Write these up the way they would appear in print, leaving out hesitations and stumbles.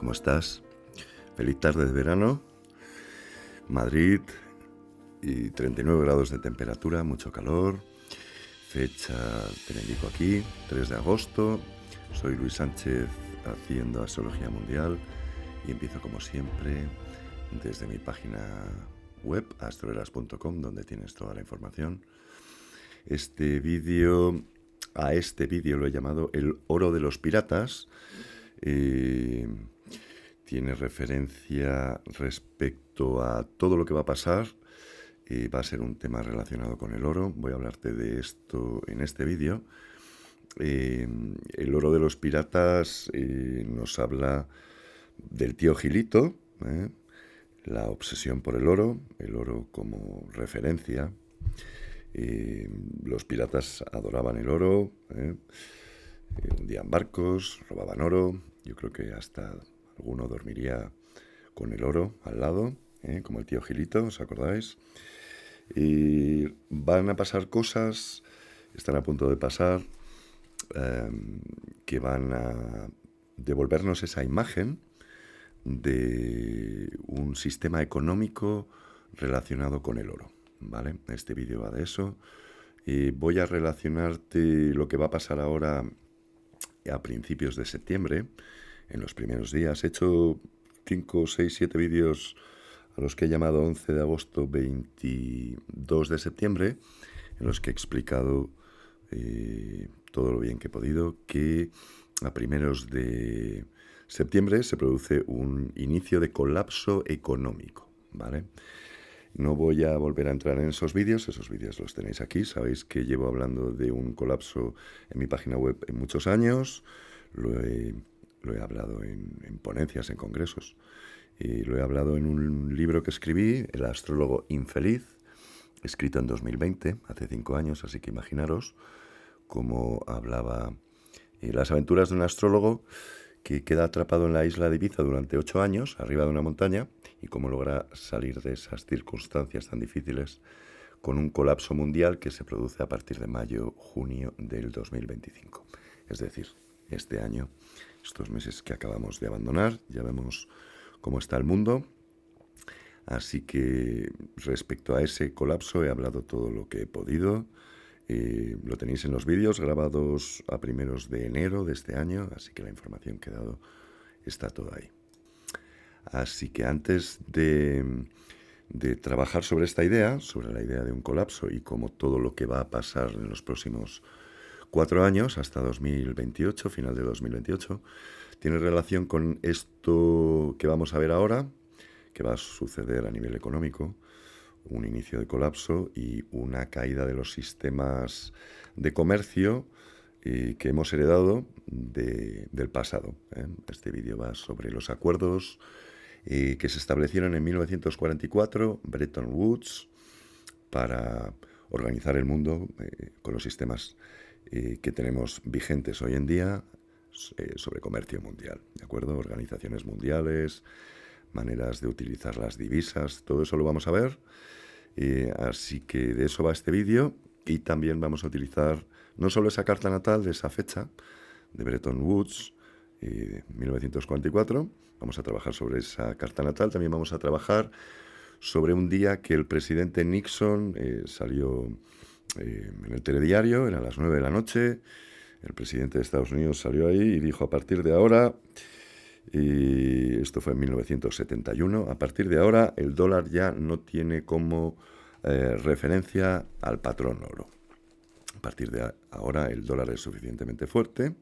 ¿Cómo estás? Feliz tarde de verano. Madrid y 39 grados de temperatura, mucho calor. Fecha, te la indico aquí, 3 de agosto. Soy Luis Sánchez haciendo Astrología Mundial y empiezo como siempre desde mi página web, astroeras.com, donde tienes toda la información. A este vídeo lo he llamado El oro de los piratas. Tiene referencia respecto a todo lo que va a pasar. Va a ser un tema relacionado con el oro. Voy a hablarte de esto en este vídeo. El oro de los piratas nos habla del tío Gilito, la obsesión por el oro como referencia. Los piratas adoraban el oro, hundían barcos, robaban oro. Yo creo que hasta alguno dormiría con el oro al lado, como el tío Gilito, ¿os acordáis? Y van a pasar cosas, están a punto de pasar, que van a devolvernos esa imagen de un sistema económico relacionado con el oro, ¿vale? Este vídeo va de eso. Voy a relacionarte lo que va a pasar ahora a principios de septiembre, en los primeros días. He hecho 5, 6, 7 vídeos a los que he llamado 11 de agosto, 22 de septiembre, en los que he explicado todo lo bien que he podido, que a primeros de septiembre se produce un inicio de colapso económico, ¿vale? No voy a volver a entrar en esos vídeos los tenéis aquí. Sabéis que llevo hablando de un colapso en mi página web en muchos años, lo he hablado en ponencias, en congresos, y lo he hablado en un libro que escribí, El astrólogo infeliz, escrito en 2020, hace 5 años, así que imaginaros cómo hablaba las aventuras de un astrólogo que queda atrapado en la isla de Ibiza durante 8 años, arriba de una montaña, y cómo logra salir de esas circunstancias tan difíciles con un colapso mundial que se produce a partir de mayo-junio del 2025. Es decir, este año, estos meses que acabamos de abandonar, ya vemos cómo está el mundo. Así que respecto a ese colapso he hablado todo lo que he podido. Lo tenéis en los vídeos grabados a primeros de enero de este año, así que la información que he dado está toda ahí. Así que antes de trabajar sobre esta idea, sobre la idea de un colapso y cómo todo lo que va a pasar en los próximos 4 años, hasta 2028, final de 2028, tiene relación con esto que vamos a ver ahora, que va a suceder a nivel económico, un inicio de colapso y una caída de los sistemas de comercio que hemos heredado del pasado. Este vídeo va sobre los acuerdos que se establecieron en 1944, Bretton Woods, para organizar el mundo con los sistemas que tenemos vigentes hoy en día sobre comercio mundial, ¿de acuerdo? Organizaciones mundiales, maneras de utilizar las divisas, todo eso lo vamos a ver. Así que de eso va este vídeo, y también vamos a utilizar no solo esa carta natal de esa fecha, de Bretton Woods, 1944, vamos a trabajar sobre esa carta natal, también vamos a trabajar sobre un día que el presidente Nixon salió en el telediario, eran las 9 de la noche, el presidente de Estados Unidos salió ahí y dijo: a partir de ahora, y esto fue en 1971, a partir de ahora el dólar ya no tiene como referencia al patrón oro. A partir de ahora el dólar es suficientemente fuerte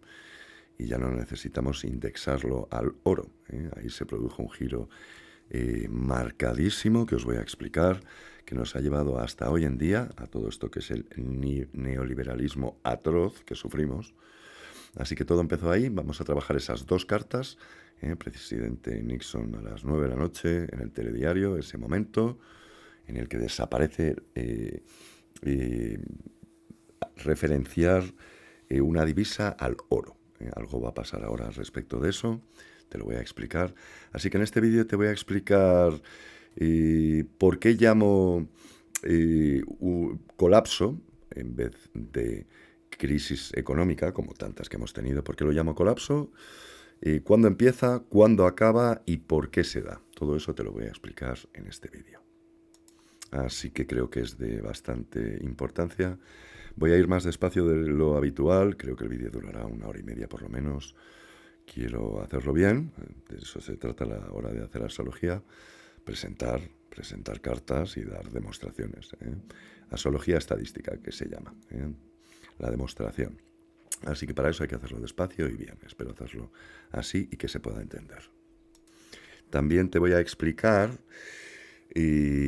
y ya no necesitamos indexarlo al oro. Ahí se produjo un giro marcadísimo que os voy a explicar, que nos ha llevado hasta hoy en día a todo esto que es el neoliberalismo atroz que sufrimos. Así que todo empezó ahí. Vamos a trabajar esas dos cartas. Presidente Nixon a las 9 de la noche en el telediario, ese momento en el que desaparece referenciar una divisa al oro. Algo va a pasar ahora respecto de eso, te lo voy a explicar. Así que en este vídeo te voy a explicar por qué llamo colapso en vez de crisis económica, como tantas que hemos tenido. ¿Por qué lo llamo colapso? cuándo empieza, cuándo acaba y por qué se da. Todo eso te lo voy a explicar en este vídeo. Así que creo que es de bastante importancia. Voy a ir más despacio de lo habitual, creo que el vídeo durará 1 hora y media por lo menos. Quiero hacerlo bien, de eso se trata a la hora de hacer astrología, presentar cartas y dar demostraciones. Astrología estadística, que se llama, la demostración. Así que para eso hay que hacerlo despacio y bien. Espero hacerlo así y que se pueda entender. También te voy a explicar qué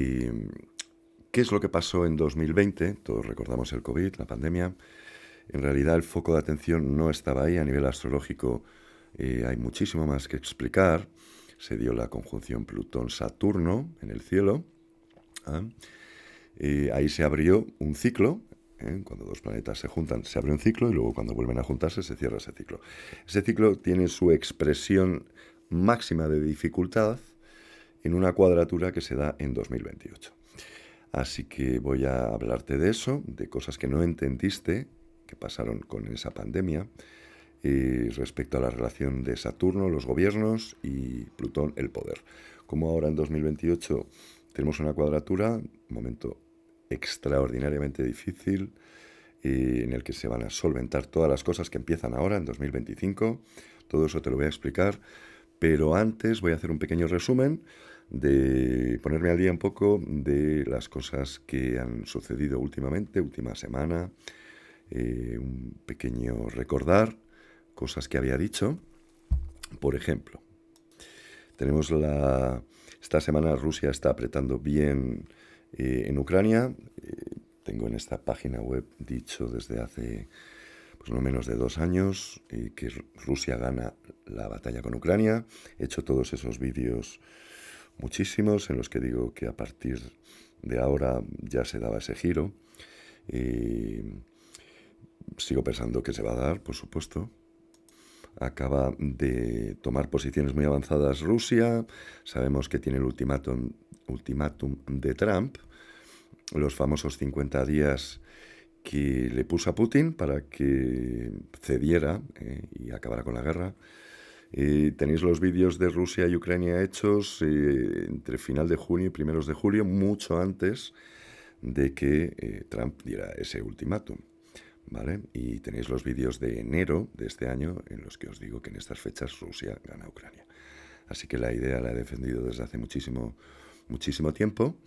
es lo que pasó en 2020. Todos recordamos el COVID, la pandemia. En realidad el foco de atención no estaba ahí a nivel astrológico. Hay muchísimo más que explicar. Se dio la conjunción Plutón-Saturno en el cielo. Ahí se abrió un ciclo. Cuando dos planetas se juntan, se abre un ciclo y luego cuando vuelven a juntarse se cierra ese ciclo. Ese ciclo tiene su expresión máxima de dificultad en una cuadratura que se da en 2028. Así que voy a hablarte de eso, de cosas que no entendiste, que pasaron con esa pandemia, respecto a la relación de Saturno, los gobiernos, y Plutón, el poder. Como ahora en 2028 tenemos una cuadratura, un momento extraordinariamente difícil, en el que se van a solventar todas las cosas que empiezan ahora en 2025. Todo eso te lo voy a explicar, pero antes voy a hacer un pequeño resumen de ponerme al día un poco de las cosas que han sucedido últimamente, última semana, un pequeño recordar cosas que había dicho. Por ejemplo, tenemos esta semana Rusia está apretando bien en Ucrania. Tengo en esta página web dicho desde hace pues no menos de 2 años que Rusia gana la batalla con Ucrania. He hecho todos esos vídeos, muchísimos, en los que digo que a partir de ahora ya se daba ese giro. Sigo pensando que se va a dar, por supuesto. Acaba de tomar posiciones muy avanzadas Rusia. Sabemos que tiene el ultimátum de Trump, los famosos 50 días que le puso a Putin para que cediera y acabara con la guerra. Tenéis los vídeos de Rusia y Ucrania hechos entre final de junio y primeros de julio, mucho antes de que Trump diera ese ultimátum. ¿Vale? Y tenéis los vídeos de enero de este año en los que os digo que en estas fechas Rusia gana a Ucrania. Así que la idea la he defendido desde hace muchísimo tiempo.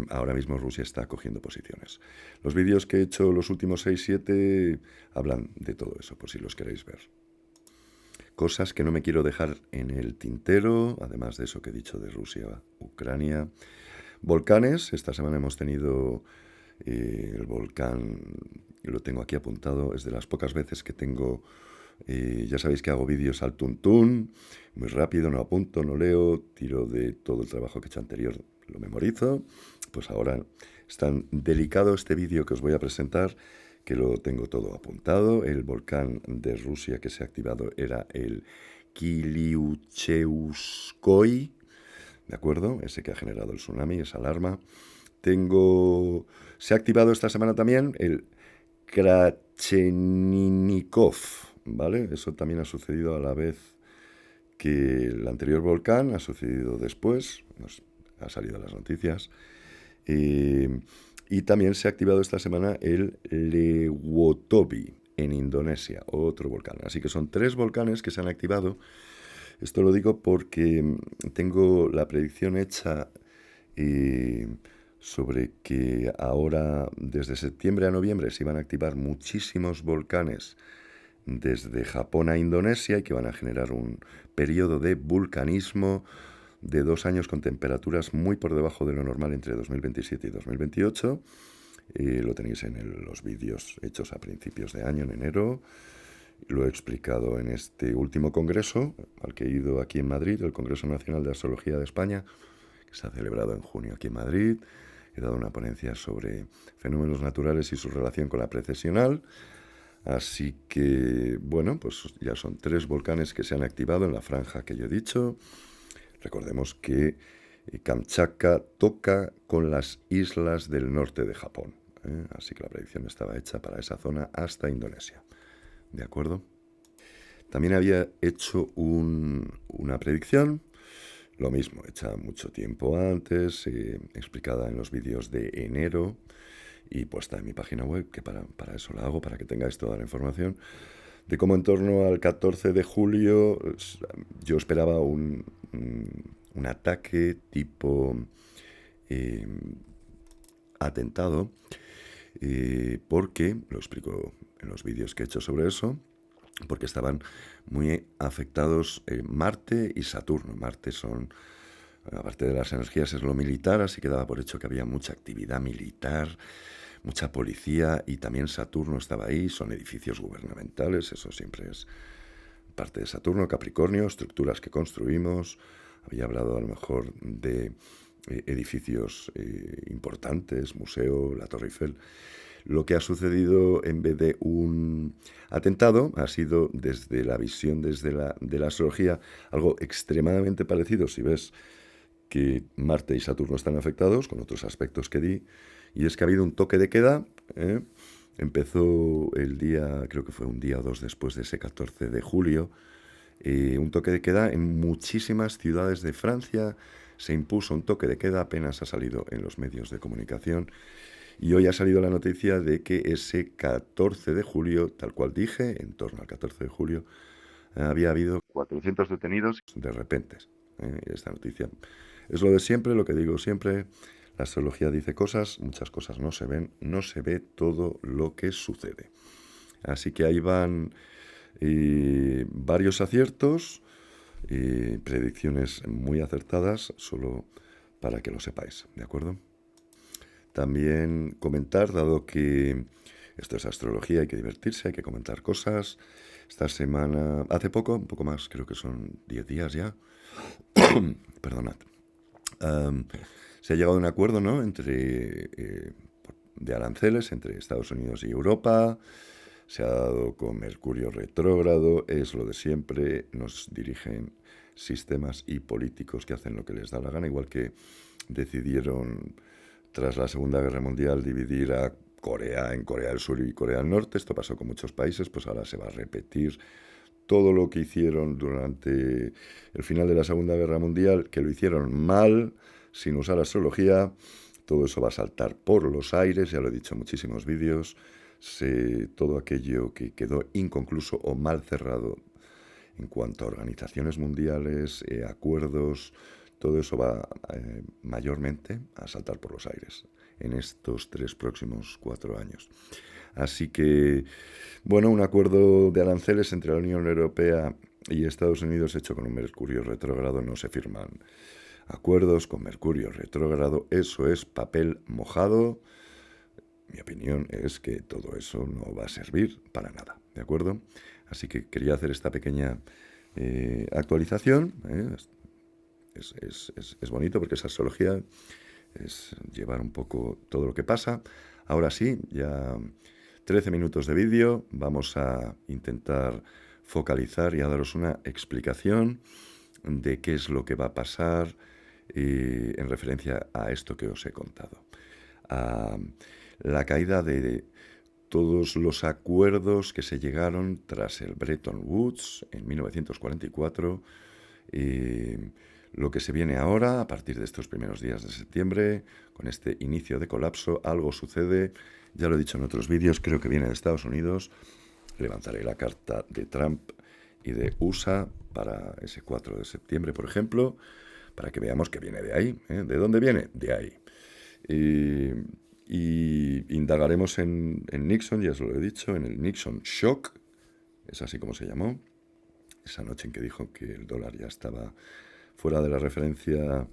Ahora mismo Rusia está cogiendo posiciones. Los vídeos que he hecho los últimos 6-7 hablan de todo eso, por si los queréis ver. Cosas que no me quiero dejar en el tintero, además de eso que he dicho de Rusia, Ucrania. Volcanes, esta semana hemos tenido el volcán, lo tengo aquí apuntado, es de las pocas veces que tengo, ya sabéis que hago vídeos al tuntún, muy rápido, no apunto, no leo, tiro de todo el trabajo que he hecho anterior, lo memorizo. Pues ahora es tan delicado este vídeo que os voy a presentar que lo tengo todo apuntado. El volcán de Rusia que se ha activado era el Kiliucheuskoy, ¿de acuerdo? Ese que ha generado el tsunami, esa alarma. Se ha activado esta semana también el Kracheninikov, ¿vale? Eso también ha sucedido a la vez que el anterior volcán, ha sucedido después, ha salido en las noticias. Y también se ha activado esta semana el Lewotobi en Indonesia, otro volcán. Así que son 3 volcanes que se han activado. Esto lo digo porque tengo la predicción hecha sobre que ahora, desde septiembre a noviembre, se iban a activar muchísimos volcanes desde Japón a Indonesia y que van a generar un periodo de vulcanismo de 2 años con temperaturas muy por debajo de lo normal entre 2027 y 2028. Lo tenéis en los vídeos hechos a principios de año, en enero. Lo he explicado en este último congreso al que he ido aquí en Madrid, el Congreso Nacional de Astrología de España, que se ha celebrado en junio aquí en Madrid. He dado una ponencia sobre fenómenos naturales y su relación con la precesional. Así que, bueno, pues ya son 3 volcanes que se han activado en la franja que yo he dicho. Recordemos que Kamchatka toca con las islas del norte de Japón. Así que la predicción estaba hecha para esa zona hasta Indonesia. ¿De acuerdo? También había hecho una predicción, lo mismo, hecha mucho tiempo antes, explicada en los vídeos de enero y puesta en mi página web, que para eso la hago, para que tengáis toda la información, de cómo en torno al 14 de julio yo esperaba un ataque tipo eh, atentado, porque, lo explico en los vídeos que he hecho sobre eso, porque estaban muy afectados Marte y Saturno. Marte son, aparte de las energías, es lo militar, así que daba por hecho que había mucha actividad militar, mucha policía, y también Saturno estaba ahí, son edificios gubernamentales, eso siempre es parte de Saturno. Capricornio, estructuras que construimos. Había hablado a lo mejor de edificios importantes, museo, la Torre Eiffel. Lo que ha sucedido en vez de un atentado ha sido, desde la visión de la astrología, algo extremadamente parecido. Si ves que Marte y Saturno están afectados, con otros aspectos que di, y es que ha habido un toque de queda. Empezó el día, creo que fue un día o dos después de ese 14 de julio, un toque de queda en muchísimas ciudades de Francia. Se impuso un toque de queda, apenas ha salido en los medios de comunicación. Y hoy ha salido la noticia de que ese 14 de julio, tal cual dije, en torno al 14 de julio, había habido 400 detenidos de repente. Esta noticia es lo de siempre, lo que digo siempre. La astrología dice cosas, muchas cosas no se ven, no se ve todo lo que sucede. Así que ahí van varios aciertos y predicciones muy acertadas, solo para que lo sepáis, ¿de acuerdo? También comentar, dado que esto es astrología, hay que divertirse, hay que comentar cosas. Esta semana, hace poco, un poco más, creo que son 10 días ya, perdonad, se ha llegado a un acuerdo, ¿no?, de aranceles entre Estados Unidos y Europa. Se ha dado con Mercurio retrógrado, es lo de siempre, nos dirigen sistemas y políticos que hacen lo que les da la gana, igual que decidieron tras la Segunda Guerra Mundial dividir a Corea en Corea del Sur y Corea del Norte. Esto pasó con muchos países, pues ahora se va a repetir todo lo que hicieron durante el final de la Segunda Guerra Mundial, que lo hicieron mal, sin usar astrología. Todo eso va a saltar por los aires, ya lo he dicho en muchísimos vídeos. Todo aquello que quedó inconcluso o mal cerrado en cuanto a organizaciones mundiales, acuerdos, todo eso va mayormente a saltar por los aires en estos 3 próximos 4 años. Así que, bueno, un acuerdo de aranceles entre la Unión Europea y Estados Unidos hecho con un Mercurio retrógrado. No se firman acuerdos con Mercurio retrógrado, eso es papel mojado. Mi opinión es que todo eso no va a servir para nada, ¿de acuerdo? Así que quería hacer esta pequeña actualización. Es bonito porque es astrología, es llevar un poco todo lo que pasa. Ahora sí, ya 13 minutos de vídeo, vamos a intentar focalizar y a daros una explicación de qué es lo que va a pasar en referencia a esto que os he contado. La caída de todos los acuerdos que se llegaron tras el Bretton Woods en 1944, lo que se viene ahora, a partir de estos primeros días de septiembre, con este inicio de colapso, algo sucede, ya lo he dicho en otros vídeos, creo que viene de Estados Unidos. Levantaré la carta de Trump y de USA para ese 4 de septiembre, por ejemplo, para que veamos que viene de ahí. ¿De dónde viene? De ahí. Y indagaremos en Nixon, ya os lo he dicho, en el Nixon Shock, es así como se llamó, esa noche en que dijo que el dólar ya estaba fuera de la referencia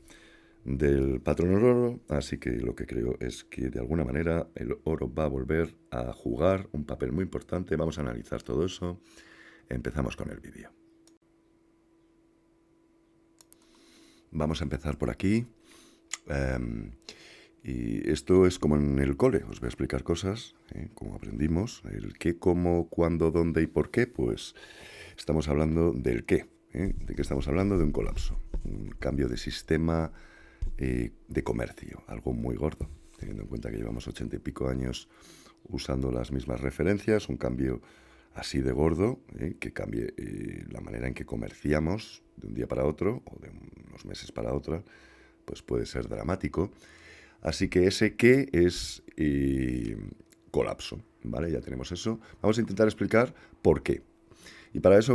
del patrón oro. Así que lo que creo es que de alguna manera el oro va a volver a jugar un papel muy importante. Vamos a analizar todo eso. Empezamos con el vídeo. Vamos a empezar por aquí. Y esto es como en el cole, os voy a explicar cosas, como aprendimos, el qué, cómo, cuándo, dónde y por qué. Pues estamos hablando del qué, ¿de qué estamos hablando? De un colapso, un cambio de sistema de comercio, algo muy gordo, teniendo en cuenta que llevamos 80 y pico años usando las mismas referencias, un cambio así de gordo, que cambie la manera en que comerciamos de un día para otro o de unos meses para otro, pues puede ser dramático. Así que ese qué es colapso, ¿vale? Ya tenemos eso. Vamos a intentar explicar por qué. Y para eso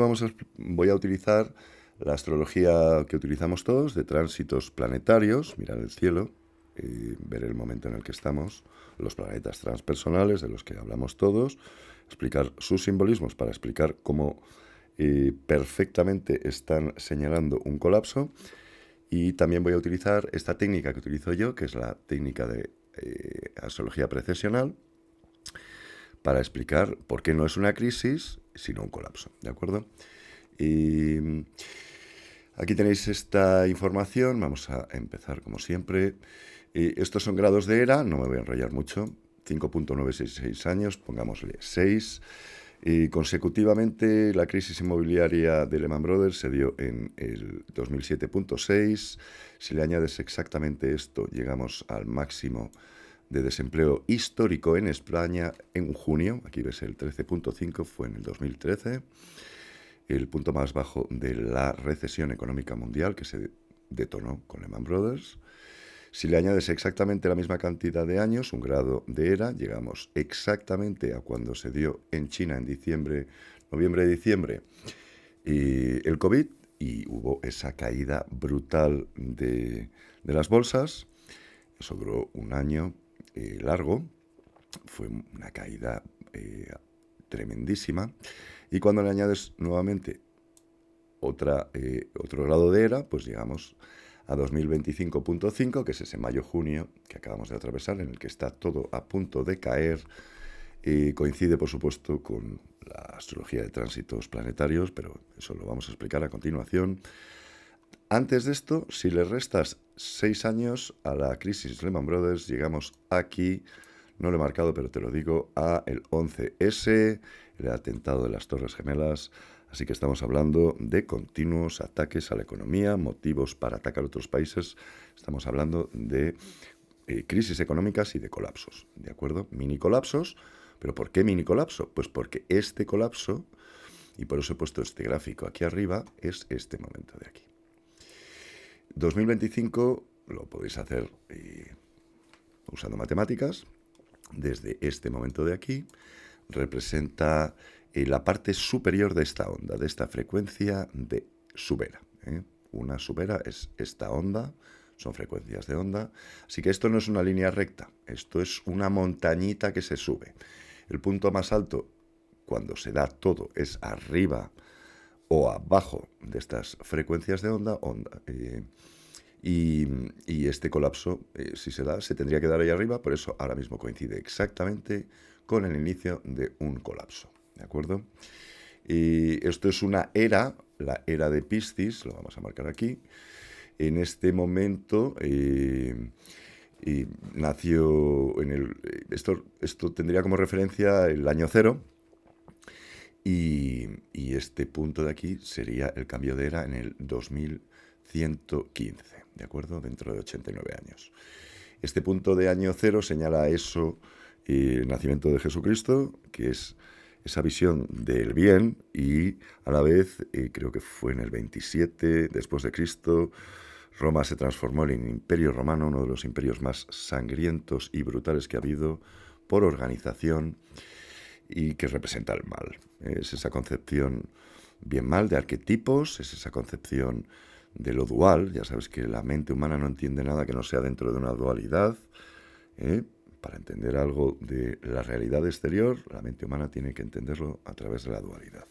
voy a utilizar la astrología que utilizamos todos, de tránsitos planetarios, mirar el cielo, ver el momento en el que estamos, los planetas transpersonales de los que hablamos todos, explicar sus simbolismos para explicar cómo perfectamente están señalando un colapso. Y también voy a utilizar esta técnica que utilizo yo, que es la técnica de astrología precesional, para explicar por qué no es una crisis, sino un colapso, ¿de acuerdo? Y aquí tenéis esta información, vamos a empezar como siempre. Estos son grados de era, no me voy a enrollar mucho, 5.966 años, pongámosle 6. Y consecutivamente la crisis inmobiliaria de Lehman Brothers se dio en el 2007.6. Si le añades exactamente esto, llegamos al máximo de desempleo histórico en España en junio. Aquí ves el 13.5, fue en el 2013. El punto más bajo de la recesión económica mundial que se detonó con Lehman Brothers. Si le añades exactamente la misma cantidad de años, un grado de era, llegamos exactamente a cuando se dio en China en diciembre, noviembre-diciembre, el COVID, y hubo esa caída brutal de las bolsas. Eso duró un año largo, fue una caída tremendísima. Y cuando le añades nuevamente otro grado de era, pues llegamos a 2025.5, que es ese mayo-junio que acabamos de atravesar, en el que está todo a punto de caer. Coincide, por supuesto, con la astrología de tránsitos planetarios, pero eso lo vamos a explicar a continuación. Antes de esto, si le restas 6 años a la crisis Lehman Brothers, llegamos aquí, no lo he marcado, pero te lo digo, a el 11S, el atentado de las Torres Gemelas. Así que estamos hablando de continuos ataques a la economía, motivos para atacar a otros países. Estamos hablando de crisis económicas y de colapsos, ¿de acuerdo? Mini colapsos. ¿Pero por qué mini colapso? Pues porque este colapso, y por eso he puesto este gráfico aquí arriba, es este momento de aquí. 2025 lo podéis hacer usando matemáticas. Desde este momento de aquí representa la parte superior de esta onda, de esta frecuencia de subera. Una subera es esta onda, son frecuencias de onda. Así que esto no es una línea recta, esto es una montañita que se sube. El punto más alto, cuando se da todo, es arriba o abajo de estas frecuencias de onda. Y este colapso, si se da, se tendría que dar ahí arriba, por eso ahora mismo coincide exactamente con el inicio de un colapso, ¿de acuerdo? Y esto es una era, la era de Piscis, lo vamos a marcar aquí. En este momento nació en el... Esto tendría como referencia el año cero, y este punto de aquí sería el cambio de era en el 2115, ¿de acuerdo? Dentro de 89 años. Este punto de año cero señala eso, el nacimiento de Jesucristo, que es esa visión del bien, y a la vez, creo que fue en el 27 después de Cristo, Roma se transformó en el Imperio Romano, uno de los imperios más sangrientos y brutales que ha habido por organización, y que representa el mal. Es esa concepción bien-mal de arquetipos, es esa concepción de lo dual. Ya sabes que la mente humana no entiende nada que no sea dentro de una dualidad. Para entender algo de la realidad exterior, la mente humana tiene que entenderlo a través de la dualidad.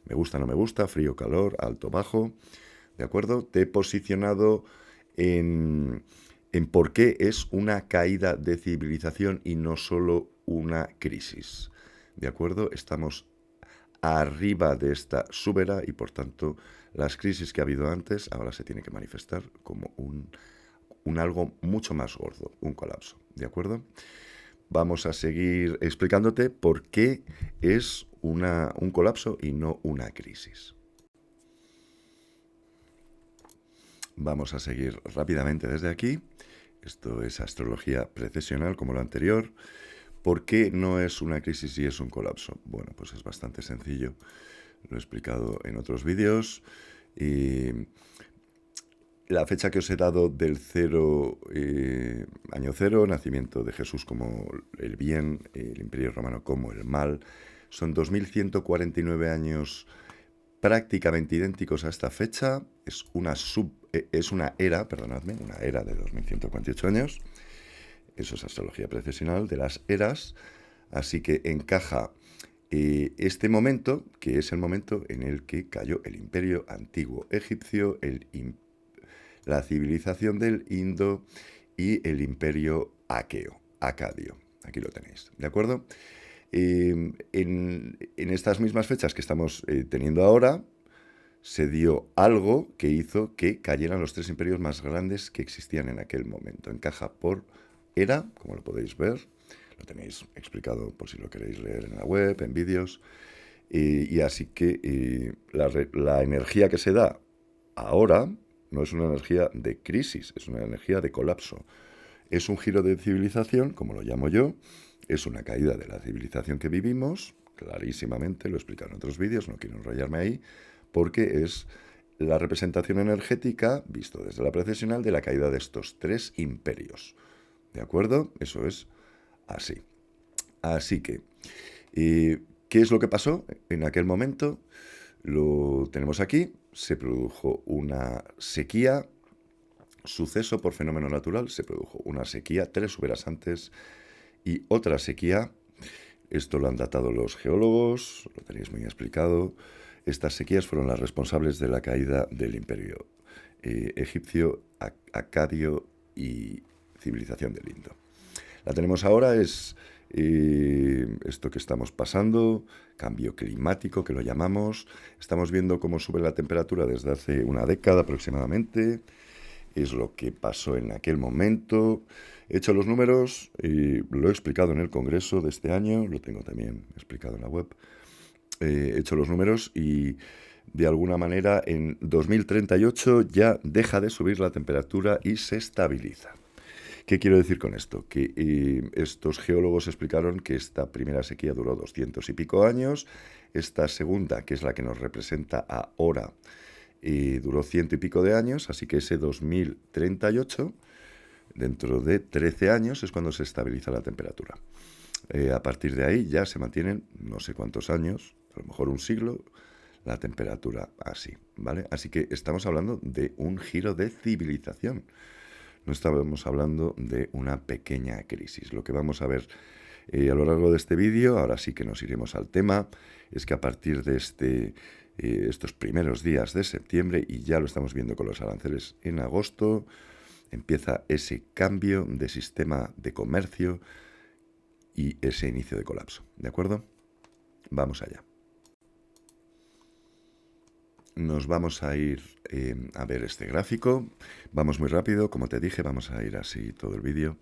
Me gusta, no me gusta, frío, calor, alto, bajo. ¿De acuerdo? Te he posicionado en por qué es una caída de civilización y no solo una crisis. ¿De acuerdo? Estamos arriba de esta subera y, por tanto, las crisis que ha habido antes ahora se tiene que manifestar como un algo mucho más gordo, un colapso. ¿De acuerdo? Vamos a seguir explicándote por qué es un colapso y no una crisis. Vamos a seguir rápidamente desde aquí. Esto es astrología precesional como lo anterior. ¿Por qué no es una crisis y es un colapso? Bueno, pues es bastante sencillo. Lo he explicado en otros vídeos. Y la fecha que os he dado del año cero, nacimiento de Jesús como el bien, el Imperio Romano como el mal, son 2149 años prácticamente idénticos a esta fecha. Es una era, perdonadme, una era de 2148 años. Eso es astrología precisional de las eras. Así que encaja este momento, que es el momento en el que cayó el imperio antiguo egipcio, la civilización del Indo y el imperio acadio. Aquí lo tenéis, ¿de acuerdo? En estas mismas fechas que estamos teniendo ahora, se dio algo que hizo que cayeran los tres imperios más grandes que existían en aquel momento. Encaja por era, como lo podéis ver, lo tenéis explicado por si lo queréis leer en la web, en vídeos, y así que la energía que se da ahora no es una energía de crisis, es una energía de colapso. Es un giro de civilización, como lo llamo yo, es una caída de la civilización que vivimos, clarísimamente, lo he explicado en otros vídeos, no quiero enrollarme ahí, porque es la representación energética, visto desde la precesional, de la caída de estos tres imperios. ¿De acuerdo? Eso es así. Así que, ¿qué es lo que pasó en aquel momento? Lo tenemos aquí. Se produjo una sequía, suceso por fenómeno natural. Se produjo una sequía 3 horas antes y otra sequía. Esto lo han datado los geólogos, lo tenéis muy explicado. Estas sequías fueron las responsables de la caída del imperio egipcio, acadio y civilización del Indo. La tenemos ahora, es esto que estamos pasando, cambio climático que lo llamamos. Estamos viendo cómo sube la temperatura desde hace una década aproximadamente. Es lo que pasó en aquel momento. He hecho los números, lo he explicado en el congreso de este año, lo tengo también explicado en la web. He hecho los números y de alguna manera en 2038 ya deja de subir la temperatura y se estabiliza. ¿Qué quiero decir con esto? Que estos geólogos explicaron que esta primera sequía duró 200 y pico años, esta segunda, que es la que nos representa ahora, duró 100 y pico de años, así que ese 2038, dentro de 13 años, es cuando se estabiliza la temperatura. A partir de ahí ya se mantienen no sé cuántos años, a lo mejor un siglo, la temperatura así, ¿vale? Así que estamos hablando de un giro de civilización. No estamos hablando de una pequeña crisis. Lo que vamos a ver a lo largo de este vídeo, ahora sí que nos iremos al tema, es que a partir de estos primeros días de septiembre, y ya lo estamos viendo con los aranceles en agosto, empieza ese cambio de sistema de comercio y ese inicio de colapso. ¿De acuerdo? Vamos allá. Nos vamos a ir a ver este gráfico. Vamos muy rápido, como te dije, vamos a ir así todo el vídeo.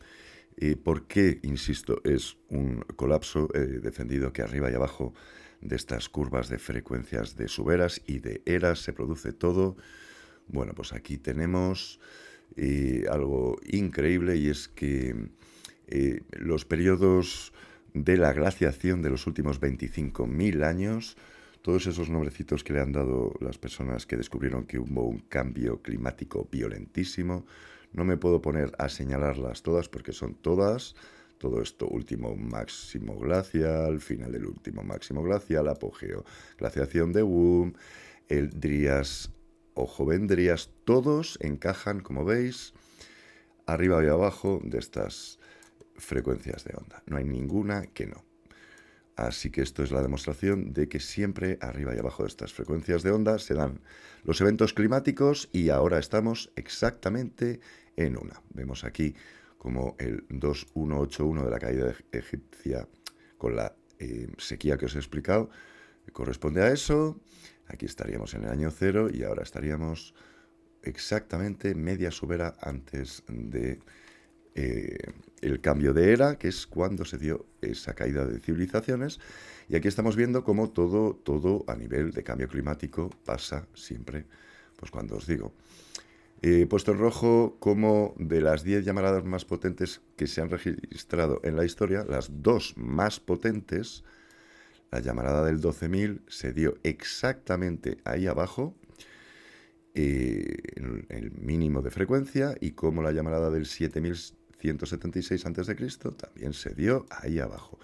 ¿Por qué, insisto, es un colapso? He defendido que arriba y abajo de estas curvas de frecuencias de suberas y de eras se produce todo. Bueno, pues aquí tenemos algo increíble, y es que los periodos de la glaciación de los últimos 25.000 años, todos esos nombrecitos que le han dado las personas que descubrieron que hubo un cambio climático violentísimo, no me puedo poner a señalarlas todas porque son todas. Todo esto, último máximo glacial, final del último máximo glacial, apogeo, glaciación de Wurm, el Drías o Joven Drías, todos encajan, como veis, arriba y abajo de estas frecuencias de onda. No hay ninguna que no. Así que esto es la demostración de que siempre arriba y abajo de estas frecuencias de onda se dan los eventos climáticos, y ahora estamos exactamente en una. Vemos aquí como el 2181 de la caída egipcia con la sequía que os he explicado corresponde a eso. Aquí estaríamos en el año cero y ahora estaríamos exactamente media subera antes de el cambio de era, que es cuando se dio esa caída de civilizaciones. Y aquí estamos viendo cómo todo a nivel de cambio climático pasa siempre, pues cuando os digo. He puesto en rojo como de las 10 llamaradas más potentes que se han registrado en la historia, las dos más potentes, la llamarada del 12.000 se dio exactamente ahí abajo, el mínimo de frecuencia, y como la llamarada del 7.176 a.C. también se dio ahí abajo.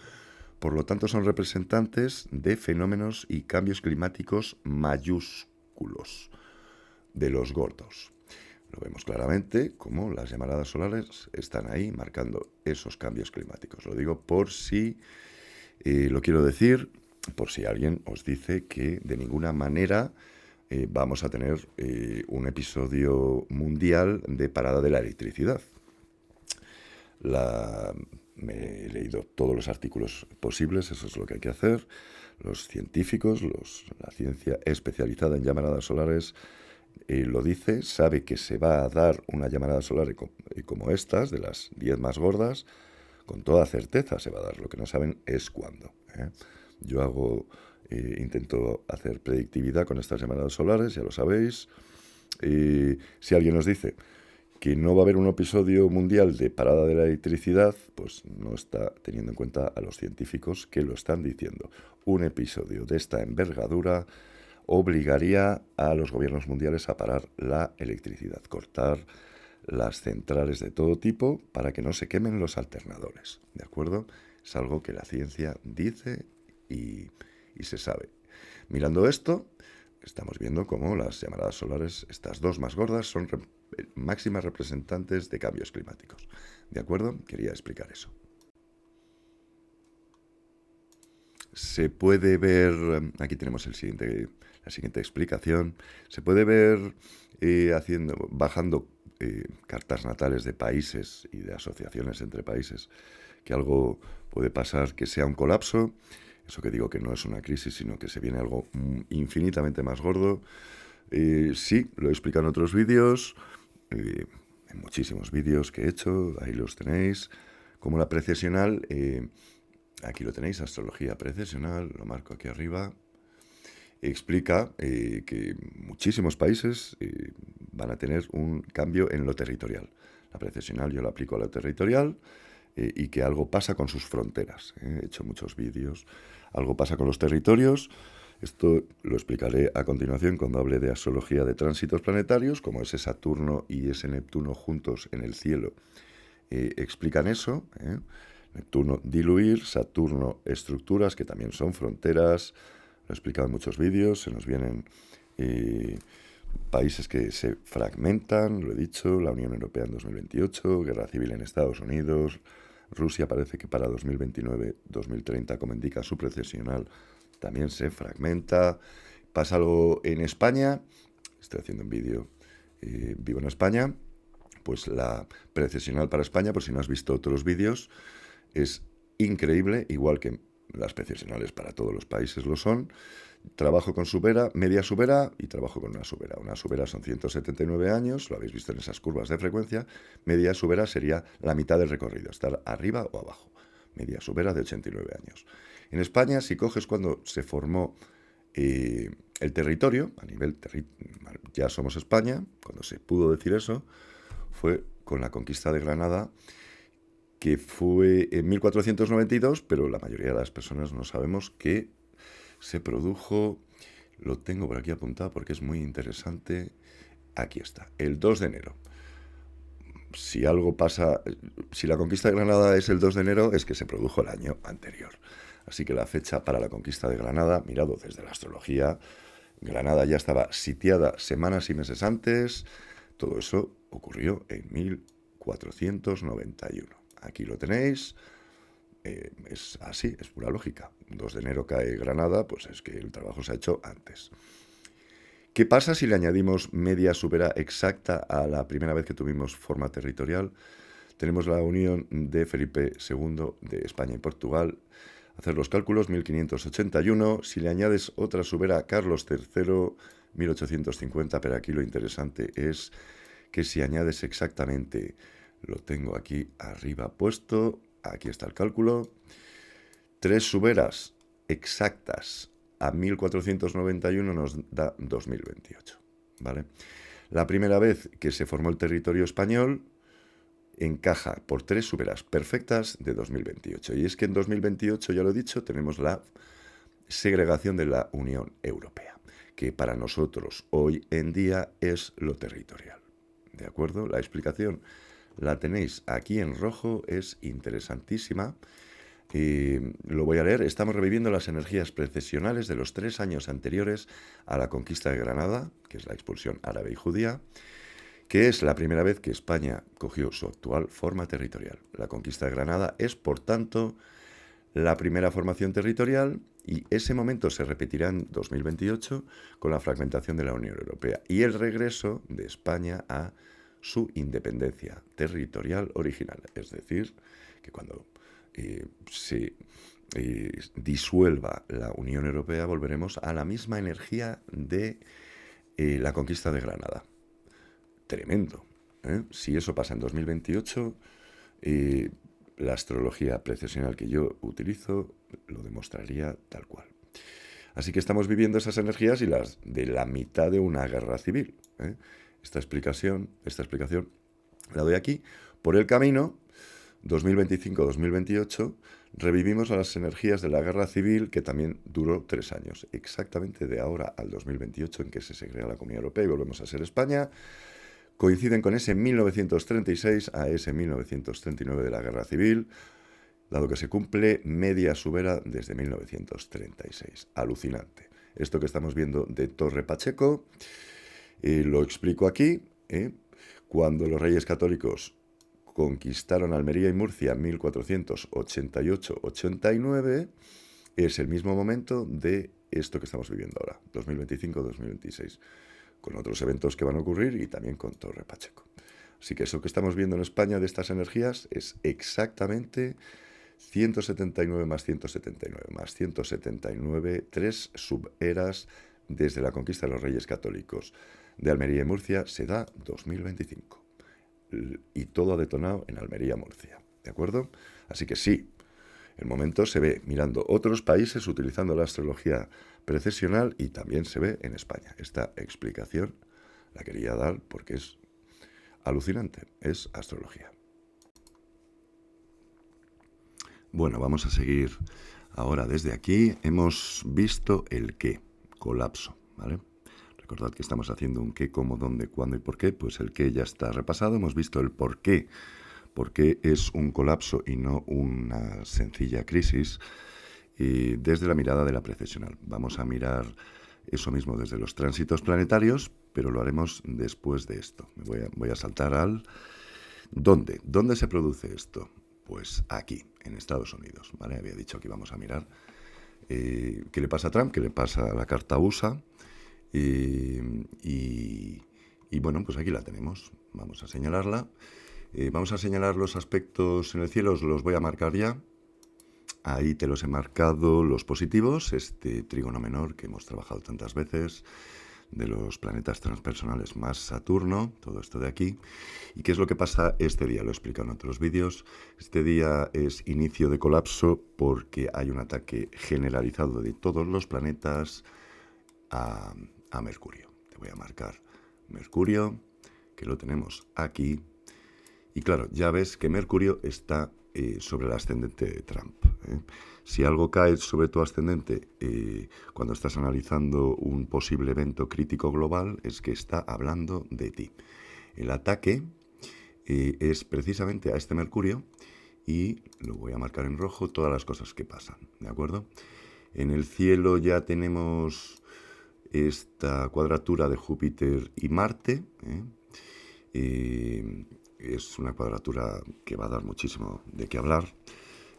Por lo tanto, son representantes de fenómenos y cambios climáticos mayúsculos, de los gordos. Lo vemos claramente como las llamaradas solares están ahí marcando esos cambios climáticos. Lo digo por si lo quiero decir, por si alguien os dice que de ninguna manera vamos a tener un episodio mundial de parada de la electricidad. Me he leído todos los artículos posibles, eso es lo que hay que hacer. Los científicos, la ciencia especializada en llamaradas solares lo dice, sabe que se va a dar una llamarada solar como estas, de las 10 más gordas, con toda certeza se va a dar. Lo que no saben es cuándo. Yo intento hacer predictividad con estas llamaradas solares, ya lo sabéis. Si alguien nos dice que no va a haber un episodio mundial de parada de la electricidad, pues no está teniendo en cuenta a los científicos que lo están diciendo. Un episodio de esta envergadura obligaría a los gobiernos mundiales a parar la electricidad, cortar las centrales de todo tipo para que no se quemen los alternadores, ¿de acuerdo? Es algo que la ciencia dice y se sabe. Mirando esto, estamos viendo cómo las llamaradas solares, estas dos más gordas, son máximas representantes de cambios climáticos. ¿De acuerdo? Quería explicar eso. Se puede ver, aquí tenemos la siguiente explicación, se puede ver bajando cartas natales de países y de asociaciones entre países, que algo puede pasar, que sea un colapso. Eso que digo que no es una crisis, sino que se viene algo infinitamente más gordo. Sí, lo he explicado en otros vídeos, en muchísimos vídeos que he hecho, ahí los tenéis. Como la precesional, aquí lo tenéis, astrología precesional, lo marco aquí arriba. Explica que muchísimos países van a tener un cambio en lo territorial. La precesional yo la aplico a lo territorial y que algo pasa con sus fronteras. He hecho muchos vídeos. Algo pasa con los territorios. Esto lo explicaré a continuación cuando hable de astrología de tránsitos planetarios, como ese Saturno y ese Neptuno juntos en el cielo. Explican eso. Neptuno diluir, Saturno estructuras, que también son fronteras. Lo he explicado en muchos vídeos. Se nos vienen países que se fragmentan, lo he dicho, la Unión Europea en 2028, guerra civil en Estados Unidos, Rusia parece que para 2029-2030, como indica su precesional, también se fragmenta. Pasa algo en España, estoy haciendo un vídeo, vivo en España, pues la precesional para España, por si no has visto otros vídeos, es increíble, igual que las precesionales para todos los países lo son. Trabajo con subera, media subera y trabajo con una subera. Una subera son 179 años, lo habéis visto en esas curvas de frecuencia. Media subera sería la mitad del recorrido, estar arriba o abajo. Media subera de 89 años. En España, si coges cuando se formó el territorio, a nivel ya somos España, cuando se pudo decir eso, fue con la conquista de Granada, que fue en 1492, pero la mayoría de las personas no sabemos que se produjo, lo tengo por aquí apuntado porque es muy interesante, aquí está, el 2 de enero. Si algo pasa, si la conquista de Granada es el 2 de enero, es que se produjo el año anterior. Así que la fecha para la conquista de Granada, mirado desde la astrología, Granada ya estaba sitiada semanas y meses antes, todo eso ocurrió en 1491. Aquí lo tenéis. Es así, es pura lógica. 2 de enero cae Granada, pues es que el trabajo se ha hecho antes. ¿Qué pasa si le añadimos media subera exacta a la primera vez que tuvimos forma territorial? Tenemos la unión de Felipe II de España y Portugal. Hacer los cálculos, 1581. Si le añades otra subera a Carlos III, 1850, pero aquí lo interesante es que si añades exactamente, lo tengo aquí arriba puesto, aquí está el cálculo, 3 suberas exactas a 1491 nos da 2028, ¿vale? La primera vez que se formó el territorio español encaja por 3 súperas perfectas de 2028. Y es que en 2028, ya lo he dicho, tenemos la segregación de la Unión Europea, que para nosotros hoy en día es lo territorial. ¿De acuerdo? La explicación la tenéis aquí en rojo, es interesantísima. Lo voy a leer. Estamos reviviendo las energías precesionales de los 3 años anteriores a la conquista de Granada, que es la expulsión árabe y judía, que es la primera vez que España cogió su actual forma territorial. La conquista de Granada es, por tanto, la primera formación territorial, y ese momento se repetirá en 2028 con la fragmentación de la Unión Europea y el regreso de España a su independencia territorial original. Es decir, que cuando se disuelva la Unión Europea volveremos a la misma energía de la conquista de Granada. Tremendo. Si eso pasa en 2028, la astrología precesional que yo utilizo lo demostraría tal cual. Así que estamos viviendo esas energías y las de la mitad de una guerra civil. Esta explicación la doy aquí. Por el camino, 2025-2028, revivimos a las energías de la guerra civil que también duró 3 años. Exactamente de ahora al 2028 en que se segrega la Comunidad Europea y volvemos a ser España. Coinciden con ese 1936 a ese 1939 de la Guerra Civil, dado que se cumple media subera desde 1936. Alucinante. Esto que estamos viendo de Torre Pacheco, lo explico aquí. Cuando los Reyes Católicos conquistaron Almería y Murcia en 1488-89, es el mismo momento de esto que estamos viviendo ahora, 2025-2026. Con otros eventos que van a ocurrir y también con Torre Pacheco. Así que eso que estamos viendo en España de estas energías es exactamente 179 más 179 más 179, 3 suberas desde la conquista de los Reyes Católicos de Almería y Murcia, se da 2025. Y todo ha detonado en Almería y Murcia. ¿De acuerdo? Así que sí, el momento se ve mirando otros países utilizando la astrología precesional y también se ve en España. Esta explicación la quería dar porque es alucinante, es astrología. Bueno, vamos a seguir ahora desde aquí. Hemos visto el qué, colapso, ¿vale? Recordad que estamos haciendo un qué, cómo, dónde, cuándo y por qué. Pues el qué ya está repasado. Hemos visto el por qué es un colapso y no una sencilla crisis. Y desde la mirada de la precesional. Vamos a mirar eso mismo desde los tránsitos planetarios, pero lo haremos después de esto. Voy a saltar al... ¿Dónde? ¿Dónde se produce esto? Pues aquí, en Estados Unidos, ¿vale? Había dicho que íbamos a mirar qué le pasa a Trump, qué le pasa a la carta USA. Y bueno, pues aquí la tenemos. Vamos a señalarla. Vamos a señalar los aspectos en el cielo, os los voy a marcar ya. Ahí te los he marcado los positivos, este trígono menor que hemos trabajado tantas veces, de los planetas transpersonales más Saturno, todo esto de aquí. ¿Y qué es lo que pasa este día? Lo he explicado en otros vídeos. Este día es inicio de colapso porque hay un ataque generalizado de todos los planetas a Mercurio. Te voy a marcar Mercurio, que lo tenemos aquí. Y claro, ya ves que Mercurio está sobre el ascendente de Trump. Si algo cae sobre tu ascendente cuando estás analizando un posible evento crítico global, es que está hablando de ti. El ataque es precisamente a este Mercurio y lo voy a marcar en rojo todas las cosas que pasan, ¿de acuerdo? En el cielo ya tenemos esta cuadratura de Júpiter y Marte. Es una que va a dar muchísimo de qué hablar.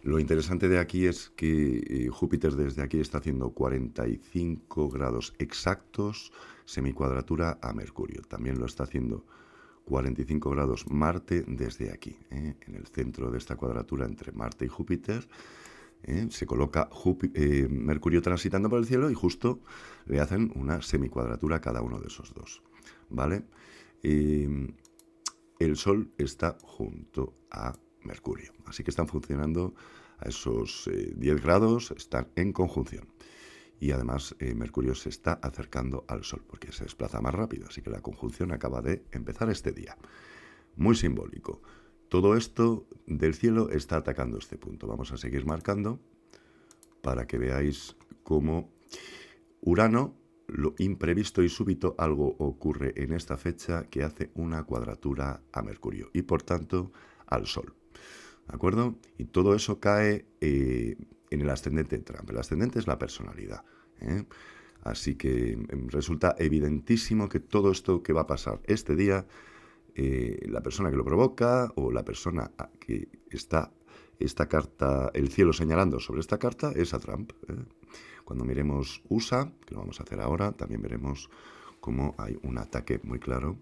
Lo interesante de aquí es que Júpiter desde aquí está haciendo 45 grados exactos semicuadratura a Mercurio. También lo está haciendo 45 grados Marte desde aquí, en el centro de esta cuadratura entre Marte y Júpiter. Se coloca Mercurio transitando por el cielo y justo le hacen una semicuadratura a cada uno de esos dos, ¿vale? El Sol está junto a Mercurio, así que están funcionando a esos 10 grados, están en conjunción. y además Mercurio se está acercando al Sol porque se desplaza más rápido, así que la conjunción acaba de empezar este día. Muy simbólico. Todo esto del cielo está atacando este punto. Vamos a seguir marcando para que veáis cómo Urano, lo imprevisto y súbito, algo ocurre en esta fecha que hace una cuadratura a Mercurio y por tanto al Sol. ¿De acuerdo? Y todo eso cae en el ascendente de Trump. El ascendente es la personalidad. Así que resulta evidentísimo que todo esto que va a pasar este día, la persona que lo provoca o la persona que está esta carta, el cielo señalando sobre esta carta, es a Trump. Cuando miremos USA, que lo vamos a hacer ahora, también veremos cómo hay un ataque muy claro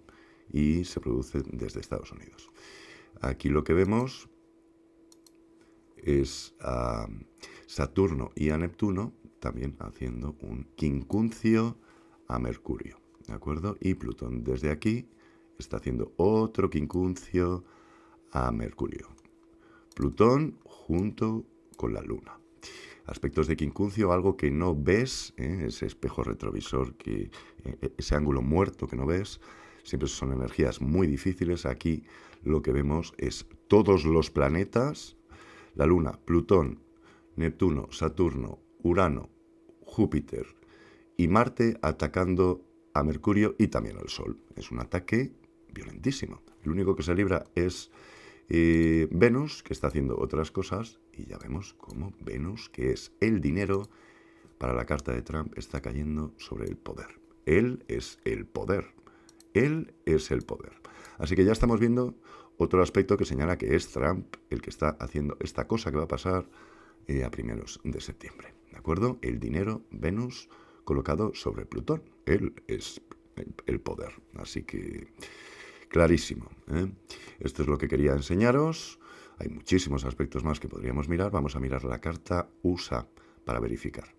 y se produce desde Estados Unidos. Aquí lo que vemos es a Saturno y a Neptuno también haciendo un quincuncio a Mercurio, ¿de acuerdo? Y Plutón desde aquí está haciendo otro quincuncio a Mercurio. Plutón junto con la Luna. Aspectos de quincuncio, algo que no ves, ese espejo retrovisor, ese ángulo muerto que no ves, siempre son energías muy difíciles. Aquí lo que vemos es todos los planetas, la Luna, Plutón, Neptuno, Saturno, Urano, Júpiter y Marte atacando a Mercurio y también al Sol. Es un ataque violentísimo. El único que se libra es Venus, que está haciendo otras cosas, y ya vemos cómo Venus, que es el dinero, para la carta de Trump, está cayendo sobre el poder. Él es el poder. Él es el poder. Así que ya estamos viendo otro aspecto que señala que es Trump el que está haciendo esta cosa que va a pasar a primeros de septiembre. ¿De acuerdo? El dinero, Venus, colocado sobre Plutón. Él es el poder. Así que clarísimo. Esto es lo que quería enseñaros. Hay muchísimos aspectos más que podríamos mirar. Vamos a mirar la carta USA para verificar.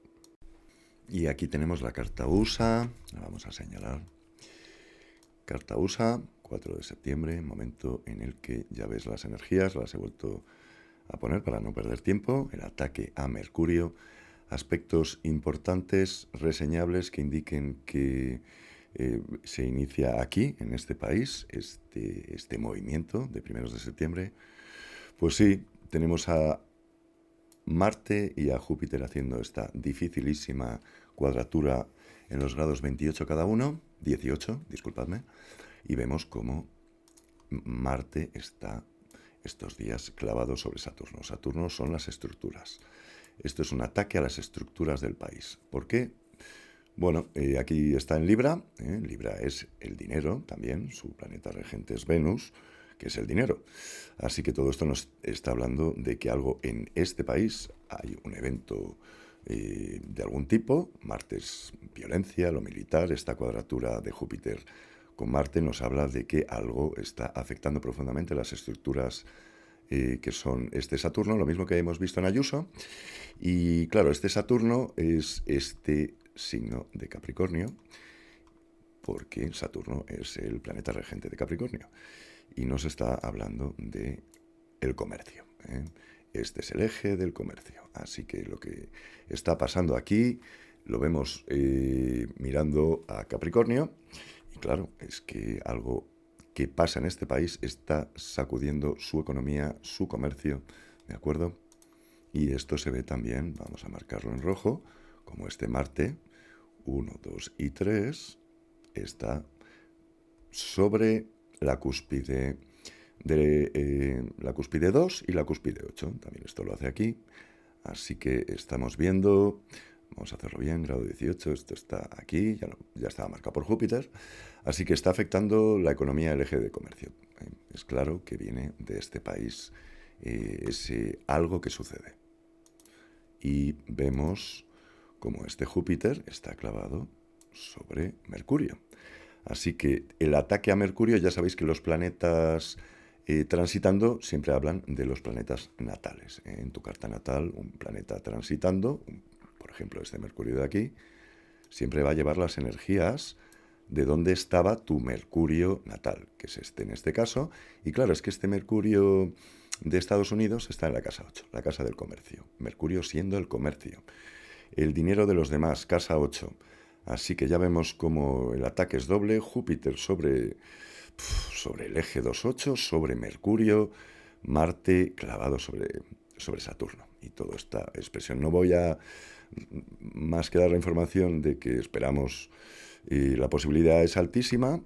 Y aquí tenemos la carta USA. La vamos a señalar. Carta USA, 4 de septiembre, momento en el que ya ves las energías. Las he vuelto a poner para no perder tiempo. El ataque a Mercurio. Aspectos importantes, reseñables, que indiquen que se inicia aquí, en este país, este movimiento de primeros de septiembre. Pues sí, tenemos a Marte y a Júpiter haciendo esta dificilísima cuadratura en los grados 28 cada uno, 18, disculpadme, y vemos cómo Marte está estos días clavado sobre Saturno. Saturno son las estructuras. Esto es un ataque a las estructuras del país. ¿Por qué? Bueno, aquí está en Libra. Libra es el dinero también. Su planeta regente es Venus, que es el dinero. Así que todo esto nos está hablando de que algo en este país, hay un evento de algún tipo. Marte es violencia, lo militar. Esta cuadratura de Júpiter con Marte nos habla de que algo está afectando profundamente las estructuras que son este Saturno, lo mismo que hemos visto en Ayuso. Y claro, este Saturno es este signo de Capricornio, porque Saturno es el planeta regente de Capricornio. Y nos está hablando de el comercio. Este es el eje del comercio. Así que lo que está pasando aquí lo vemos mirando a Capricornio. Y claro, es que algo que pasa en este país está sacudiendo su economía, su comercio, ¿de acuerdo? Y esto se ve también, vamos a marcarlo en rojo, como este Marte, 1, 2 y 3, está sobre la cúspide la cúspide 2 y la cúspide 8. También esto lo hace aquí. Así que estamos viendo, vamos a hacerlo bien, grado 18, esto está aquí, ya estaba marcado por Júpiter. Así que está afectando la economía del eje de comercio. Es claro que viene de este país algo que sucede. Y vemos como este Júpiter está clavado sobre Mercurio. Así que el ataque a Mercurio, ya sabéis que los planetas transitando siempre hablan de los planetas natales. En tu carta natal, un planeta transitando, por ejemplo este Mercurio de aquí, siempre va a llevar las energías de dónde estaba tu Mercurio natal, que es este en este caso. Y claro, es que este Mercurio de Estados Unidos está en la casa 8, la casa del comercio. Mercurio siendo el comercio. El dinero de los demás, casa 8. Así que ya vemos como el ataque es doble. Júpiter sobre el eje 2,8, sobre Mercurio, Marte clavado sobre Saturno. Y toda esta expresión. No voy a más que dar la información de que esperamos y la posibilidad es altísima.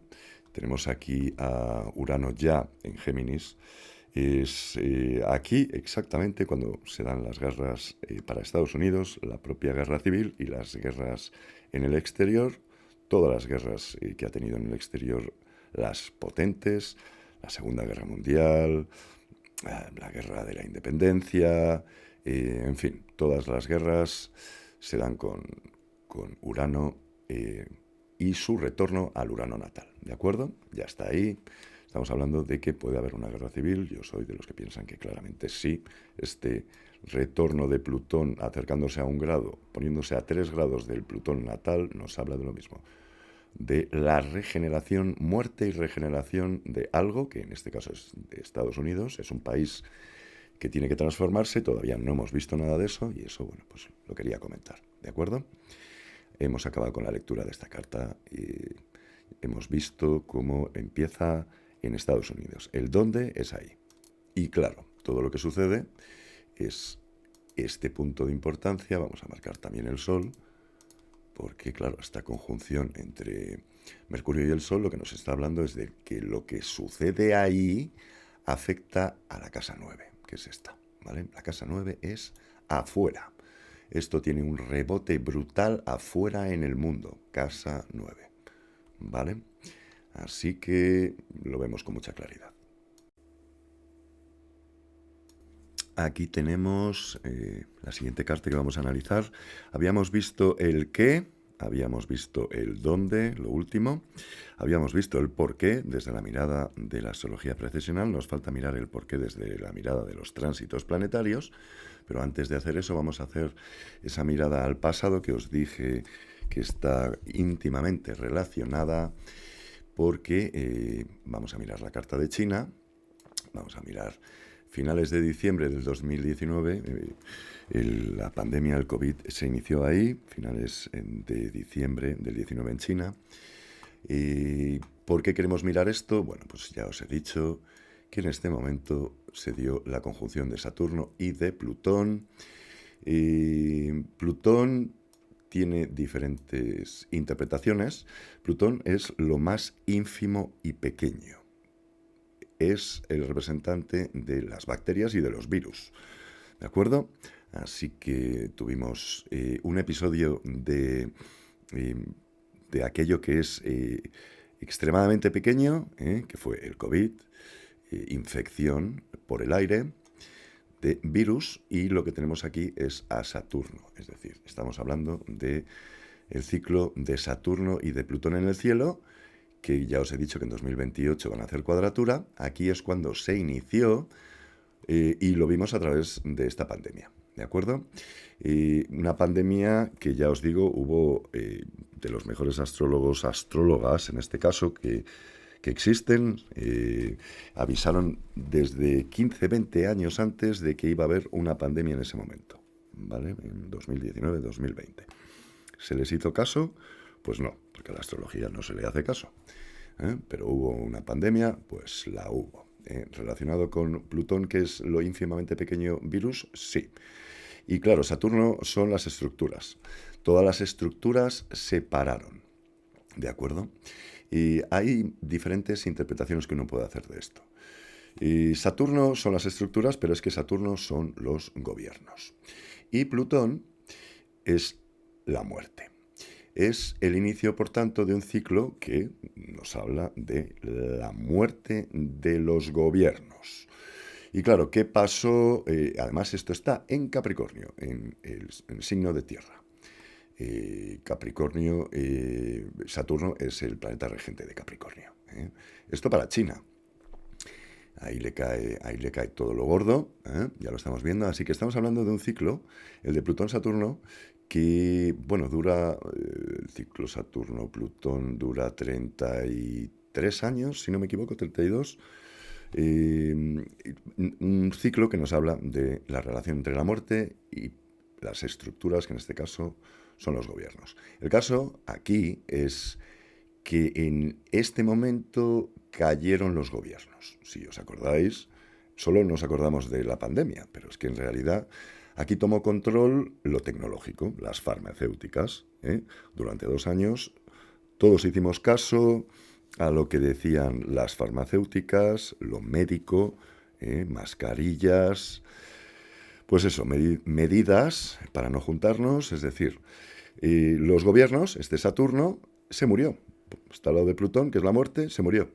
Tenemos aquí a Urano ya en Géminis. Es aquí exactamente cuando se dan las guerras para Estados Unidos, la propia guerra civil y las guerras en el exterior, todas las guerras que ha tenido en el exterior, las potentes, la Segunda Guerra Mundial, la guerra de la independencia, en fin, todas las guerras se dan con Urano y su retorno al Urano natal, ¿de acuerdo? Ya está ahí. Estamos hablando de que puede haber una guerra civil. Yo soy de los que piensan que claramente sí. Este retorno de Plutón acercándose a 1 grado, poniéndose a 3 grados del Plutón natal, nos habla de lo mismo. De la regeneración, muerte y regeneración de algo, que en este caso es de Estados Unidos, es un país que tiene que transformarse, todavía no hemos visto nada de eso, y eso, bueno, pues lo quería comentar, ¿de acuerdo? Hemos acabado con la lectura de esta carta y hemos visto cómo empieza en Estados Unidos. El dónde es ahí. Y claro, todo lo que sucede es este punto de importancia. Vamos a marcar también el Sol, porque claro, esta conjunción entre Mercurio y el Sol lo que nos está hablando es de que lo que sucede ahí afecta a la casa 9, que es esta, ¿vale? La casa 9 es afuera. Esto tiene un rebote brutal afuera en el mundo, casa 9, ¿vale? Así que lo vemos con mucha claridad. Aquí tenemos la siguiente carta que vamos a analizar. Habíamos visto el qué, habíamos visto el dónde, lo último. Habíamos visto el por qué desde la mirada de la astrología precesional. Nos falta mirar el por qué desde la mirada de los tránsitos planetarios. Pero antes de hacer eso vamos a hacer esa mirada al pasado que os dije que está íntimamente relacionada, porque vamos a mirar la carta de China, vamos a mirar finales de diciembre del 2019, la pandemia del COVID se inició ahí, finales de diciembre del 19 en China. ¿Por qué queremos mirar esto? Bueno, pues ya os he dicho que en este momento se dio la conjunción de Saturno y de Plutón. Plutón tiene diferentes interpretaciones. Plutón es lo más ínfimo y pequeño. Es el representante de las bacterias y de los virus, ¿de acuerdo? Así que tuvimos un episodio de aquello que es extremadamente pequeño, que fue el COVID, infección por el aire, de virus, y lo que tenemos aquí es a Saturno, es decir, estamos hablando de el ciclo de Saturno y de Plutón en el cielo, que ya os he dicho que en 2028 van a hacer cuadratura. Aquí es cuando se inició y lo vimos a través de esta pandemia, ¿de acuerdo? Una pandemia que ya os digo, hubo de los mejores astrólogos, astrólogas en este caso, que existen, avisaron desde 15, 20 años antes de que iba a haber una pandemia en ese momento, ¿vale? En 2019, 2020. ¿Se les hizo caso? Pues no, porque a la astrología no se le hace caso. Pero hubo una pandemia, pues la hubo. ¿Relacionado con Plutón, que es lo ínfimamente pequeño virus? Sí. Y claro, Saturno son las estructuras. Todas las estructuras se pararon, ¿de acuerdo? Y hay diferentes interpretaciones que uno puede hacer de esto. Y Saturno son las estructuras, pero es que Saturno son los gobiernos. Y Plutón es la muerte. Es el inicio, por tanto, de un ciclo que nos habla de la muerte de los gobiernos. Y claro, ¿qué pasó? Además, esto está en Capricornio, en el signo de Tierra. Capricornio, Saturno es el planeta regente de Capricornio. Esto para China. Ahí le cae todo lo gordo, ya lo estamos viendo. Así que estamos hablando de un ciclo, el de Plutón-Saturno, que, bueno, dura, el ciclo Saturno-Plutón dura 33 años, si no me equivoco, 32. Un ciclo que nos habla de la relación entre la muerte y las estructuras, que en este caso son los gobiernos. El caso aquí es que en este momento cayeron los gobiernos. Si os acordáis, solo nos acordamos de la pandemia, pero es que en realidad aquí tomó control lo tecnológico, las farmacéuticas. Durante 2 años todos hicimos caso a lo que decían las farmacéuticas, lo médico, mascarillas, pues eso, medidas para no juntarnos, es decir, los gobiernos, este Saturno, se murió. Está al lado de Plutón, que es la muerte, se murió.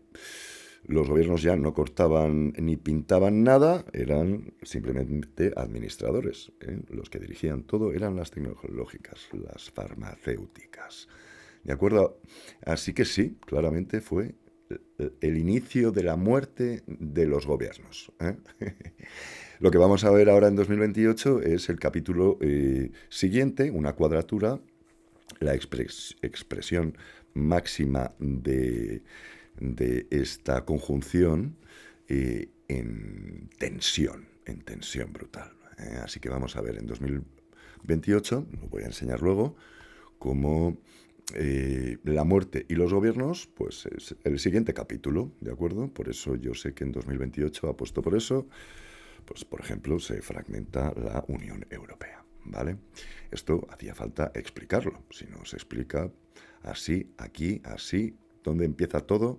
Los gobiernos ya no cortaban ni pintaban nada, eran simplemente administradores. Los que dirigían todo eran las tecnológicas, las farmacéuticas. ¿De acuerdo? Así que sí, claramente fue el inicio de la muerte de los gobiernos. Lo que vamos a ver ahora en 2028 es el capítulo siguiente, una cuadratura, la expresión máxima de esta conjunción en tensión brutal. Así que vamos a ver en 2028, lo voy a enseñar luego, cómo la muerte y los gobiernos, pues es el siguiente capítulo, ¿de acuerdo? Por eso yo sé que en 2028 apuesto por eso. Pues, por ejemplo, se fragmenta la Unión Europea, ¿vale? Esto hacía falta explicarlo. Si no se explica así, aquí, así, ¿dónde empieza todo?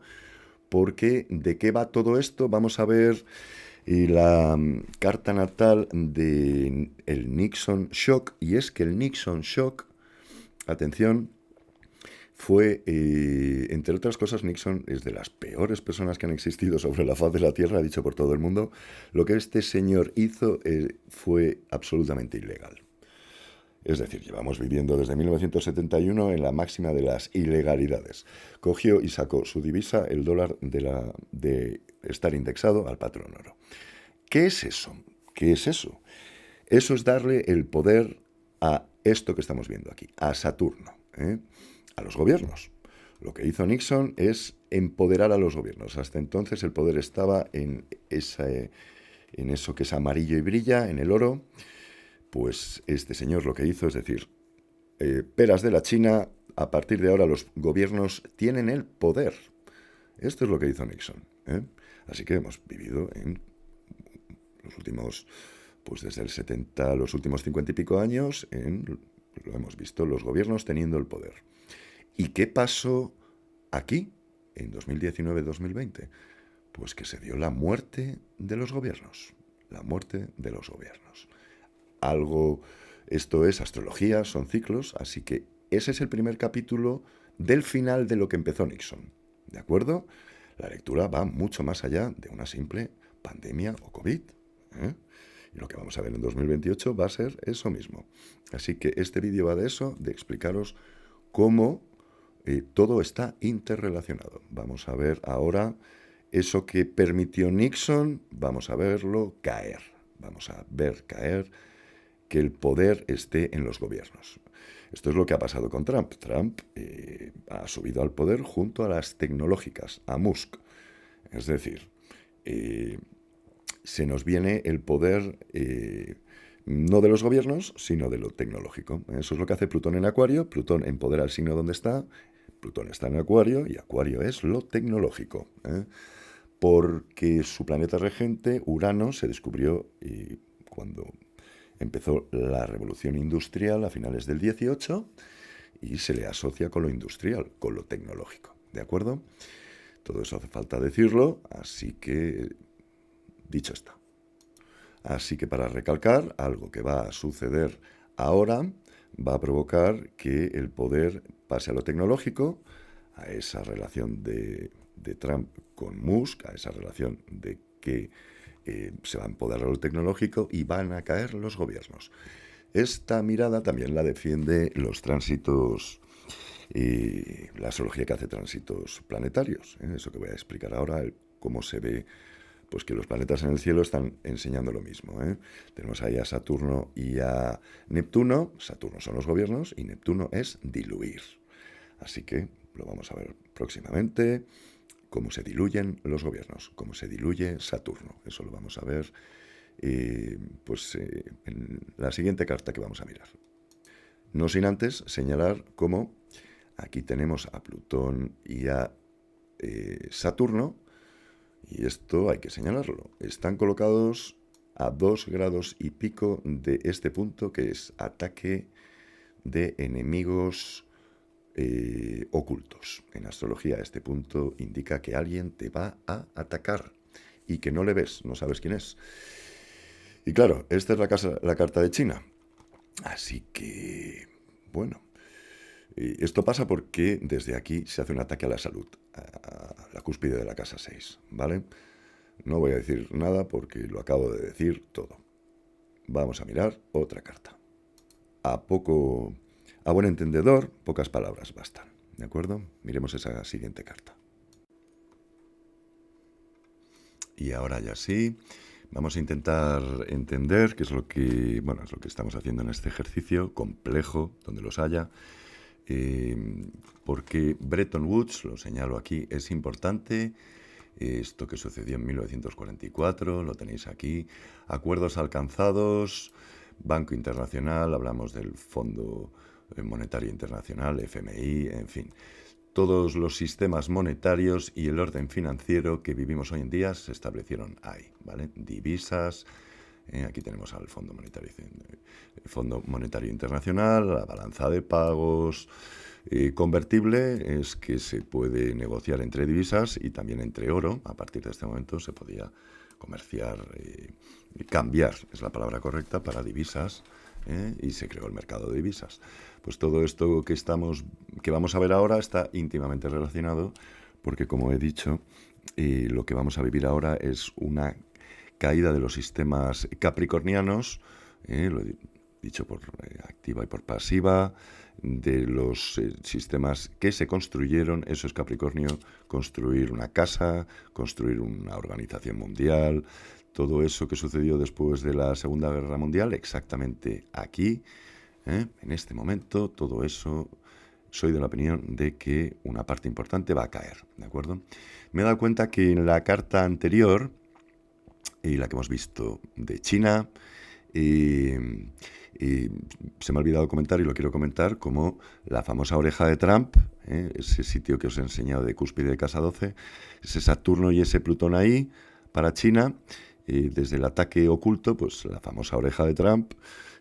Porque ¿de qué va todo esto? Vamos a ver la carta natal del Nixon Shock. Y es que el Nixon Shock, atención, fue, entre otras cosas, Nixon es de las peores personas que han existido sobre la faz de la Tierra, dicho por todo el mundo. Lo que este señor hizo fue absolutamente ilegal. Es decir, llevamos viviendo desde 1971 en la máxima de las ilegalidades. Cogió y sacó su divisa, el dólar, de estar indexado al patrón oro. ¿Qué es eso? ¿Qué es eso? Eso es darle el poder a esto que estamos viendo aquí, a Saturno, a los gobiernos. Lo que hizo Nixon es empoderar a los gobiernos. Hasta entonces el poder estaba en eso que es amarillo y brilla, en el oro. Pues este señor lo que hizo es decir, peras de la China, a partir de ahora los gobiernos tienen el poder. Esto es lo que hizo Nixon. Así que hemos vivido en los últimos, pues desde el 70 a los últimos 50 y pico años, lo hemos visto, los gobiernos teniendo el poder. ¿Y qué pasó aquí, en 2019-2020? Pues que se dio la muerte de los gobiernos. La muerte de los gobiernos. Esto es astrología, son ciclos, así que ese es el primer capítulo del final de lo que empezó Nixon. ¿De acuerdo? La lectura va mucho más allá de una simple pandemia o COVID. Y lo que vamos a ver en 2028 va a ser eso mismo. Así que este vídeo va de eso, de explicaros cómo todo está interrelacionado. Vamos a ver ahora eso que permitió Nixon, vamos a verlo caer. Vamos a ver caer que el poder esté en los gobiernos. Esto es lo que ha pasado con Trump. Trump ha subido al poder junto a las tecnológicas, a Musk. Es decir, se nos viene el poder no de los gobiernos, sino de lo tecnológico. Eso es lo que hace Plutón en Acuario. Plutón empodera el signo donde está. Plutón está en Acuario y Acuario es lo tecnológico. Porque su planeta regente, Urano, se descubrió cuando empezó la revolución industrial a finales del 18 y se le asocia con lo industrial, con lo tecnológico. ¿De acuerdo? Todo eso hace falta decirlo, así que dicho está. Así que para recalcar, algo que va a suceder ahora va a provocar que el poder pase a lo tecnológico, a esa relación de Trump con Musk, a esa relación de que se va a empoderar lo tecnológico y van a caer los gobiernos. Esta mirada también la defiende los tránsitos y la astrología que hace tránsitos planetarios. Eso que voy a explicar ahora, cómo se ve pues que los planetas en el cielo están enseñando lo mismo. Tenemos ahí a Saturno y a Neptuno. Saturno son los gobiernos y Neptuno es diluir. Así que lo vamos a ver próximamente, cómo se diluyen los gobiernos, cómo se diluye Saturno. Eso lo vamos a ver en la siguiente carta que vamos a mirar. No sin antes señalar cómo aquí tenemos a Plutón y a Saturno, y esto hay que señalarlo. Están colocados a 2 grados y pico de este punto, que es ataque de enemigos ocultos. En astrología este punto indica que alguien te va a atacar y que no le ves, no sabes quién es. Y claro, esta es la carta de China. Así que, bueno, esto pasa porque desde aquí se hace un ataque a la salud, a la cúspide de la casa 6, ¿vale? No voy a decir nada porque lo acabo de decir todo. Vamos a mirar otra carta. A buen entendedor, pocas palabras bastan, ¿de acuerdo? Miremos esa siguiente carta. Y ahora ya sí, vamos a intentar entender qué es lo que, bueno, es lo que estamos haciendo en este ejercicio complejo, donde los haya, porque Bretton Woods, lo señalo aquí, es importante. Esto que sucedió en 1944, lo tenéis aquí. Acuerdos alcanzados, Banco Internacional, hablamos del Fondo Monetario Internacional, FMI, en fin. Todos los sistemas monetarios y el orden financiero que vivimos hoy en día se establecieron ahí, ¿vale? Divisas, aquí tenemos al Fondo Monetario Internacional, la balanza de pagos. Convertible es que se puede negociar entre divisas y también entre oro. A partir de este momento se podía comerciar, cambiar, es la palabra correcta, para divisas, y se creó el mercado de divisas. Pues todo esto que vamos a ver ahora está íntimamente relacionado porque, como he dicho, lo que vamos a vivir ahora es una caída de los sistemas capricornianos, lo he dicho por activa y por pasiva, de los sistemas que se construyeron, eso es Capricornio, construir una casa, construir una organización mundial, todo eso que sucedió después de la Segunda Guerra Mundial, exactamente aquí, en este momento, todo eso, soy de la opinión de que una parte importante va a caer, ¿de acuerdo? Me he dado cuenta que en la carta anterior, y la que hemos visto de China, se me ha olvidado comentar y lo quiero comentar como la famosa oreja de Trump, ese sitio que os he enseñado de cúspide de casa 12, ese Saturno y ese Plutón ahí para China, desde el ataque oculto, pues la famosa oreja de Trump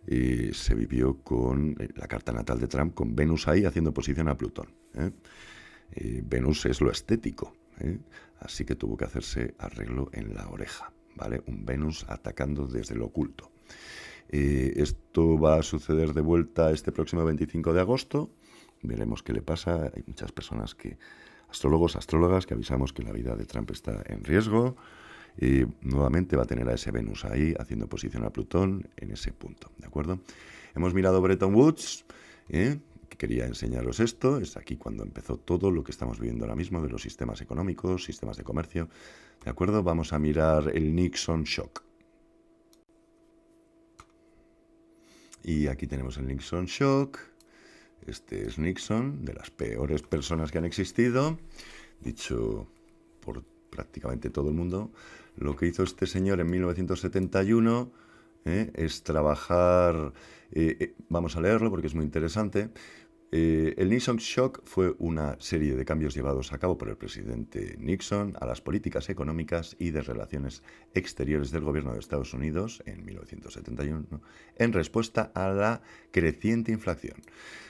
se vivió con la carta natal de Trump, con Venus ahí haciendo oposición a Plutón. Venus es lo estético, así que tuvo que hacerse arreglo en la oreja, ¿vale? Un Venus atacando desde lo oculto. Esto va a suceder de vuelta este próximo 25 de agosto. Veremos qué le pasa. Hay muchas personas astrólogos, astrólogas, que avisamos que la vida de Trump está en riesgo. Nuevamente va a tener a ese Venus ahí haciendo oposición a Plutón en ese punto, ¿de acuerdo? Hemos mirado Bretton Woods, que quería enseñaros esto. Es aquí cuando empezó todo lo que estamos viviendo ahora mismo de los sistemas económicos, sistemas de comercio, ¿de acuerdo? Vamos a mirar el Nixon Shock. Y aquí tenemos el Nixon Shock. Este es Nixon, de las peores personas que han existido, dicho por prácticamente todo el mundo. Lo que hizo este señor en 1971 es trabajar, vamos a leerlo porque es muy interesante. El Nixon Shock fue una serie de cambios llevados a cabo por el presidente Nixon a las políticas económicas y de relaciones exteriores del gobierno de Estados Unidos en 1971, ¿no?, en respuesta a la creciente inflación.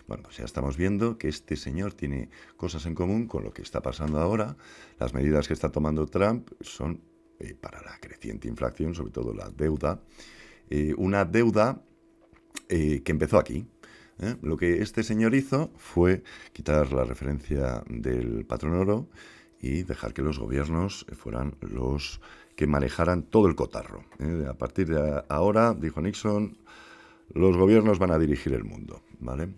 Bueno, pues ya estamos viendo que este señor tiene cosas en común con lo que está pasando ahora. Las medidas que está tomando Trump son para la creciente inflación, sobre todo la deuda. Una deuda que empezó aquí. Lo que este señor hizo fue quitar la referencia del patrón oro y dejar que los gobiernos fueran los que manejaran todo el cotarro. A partir de ahora, dijo Nixon, los gobiernos van a dirigir el mundo, ¿vale?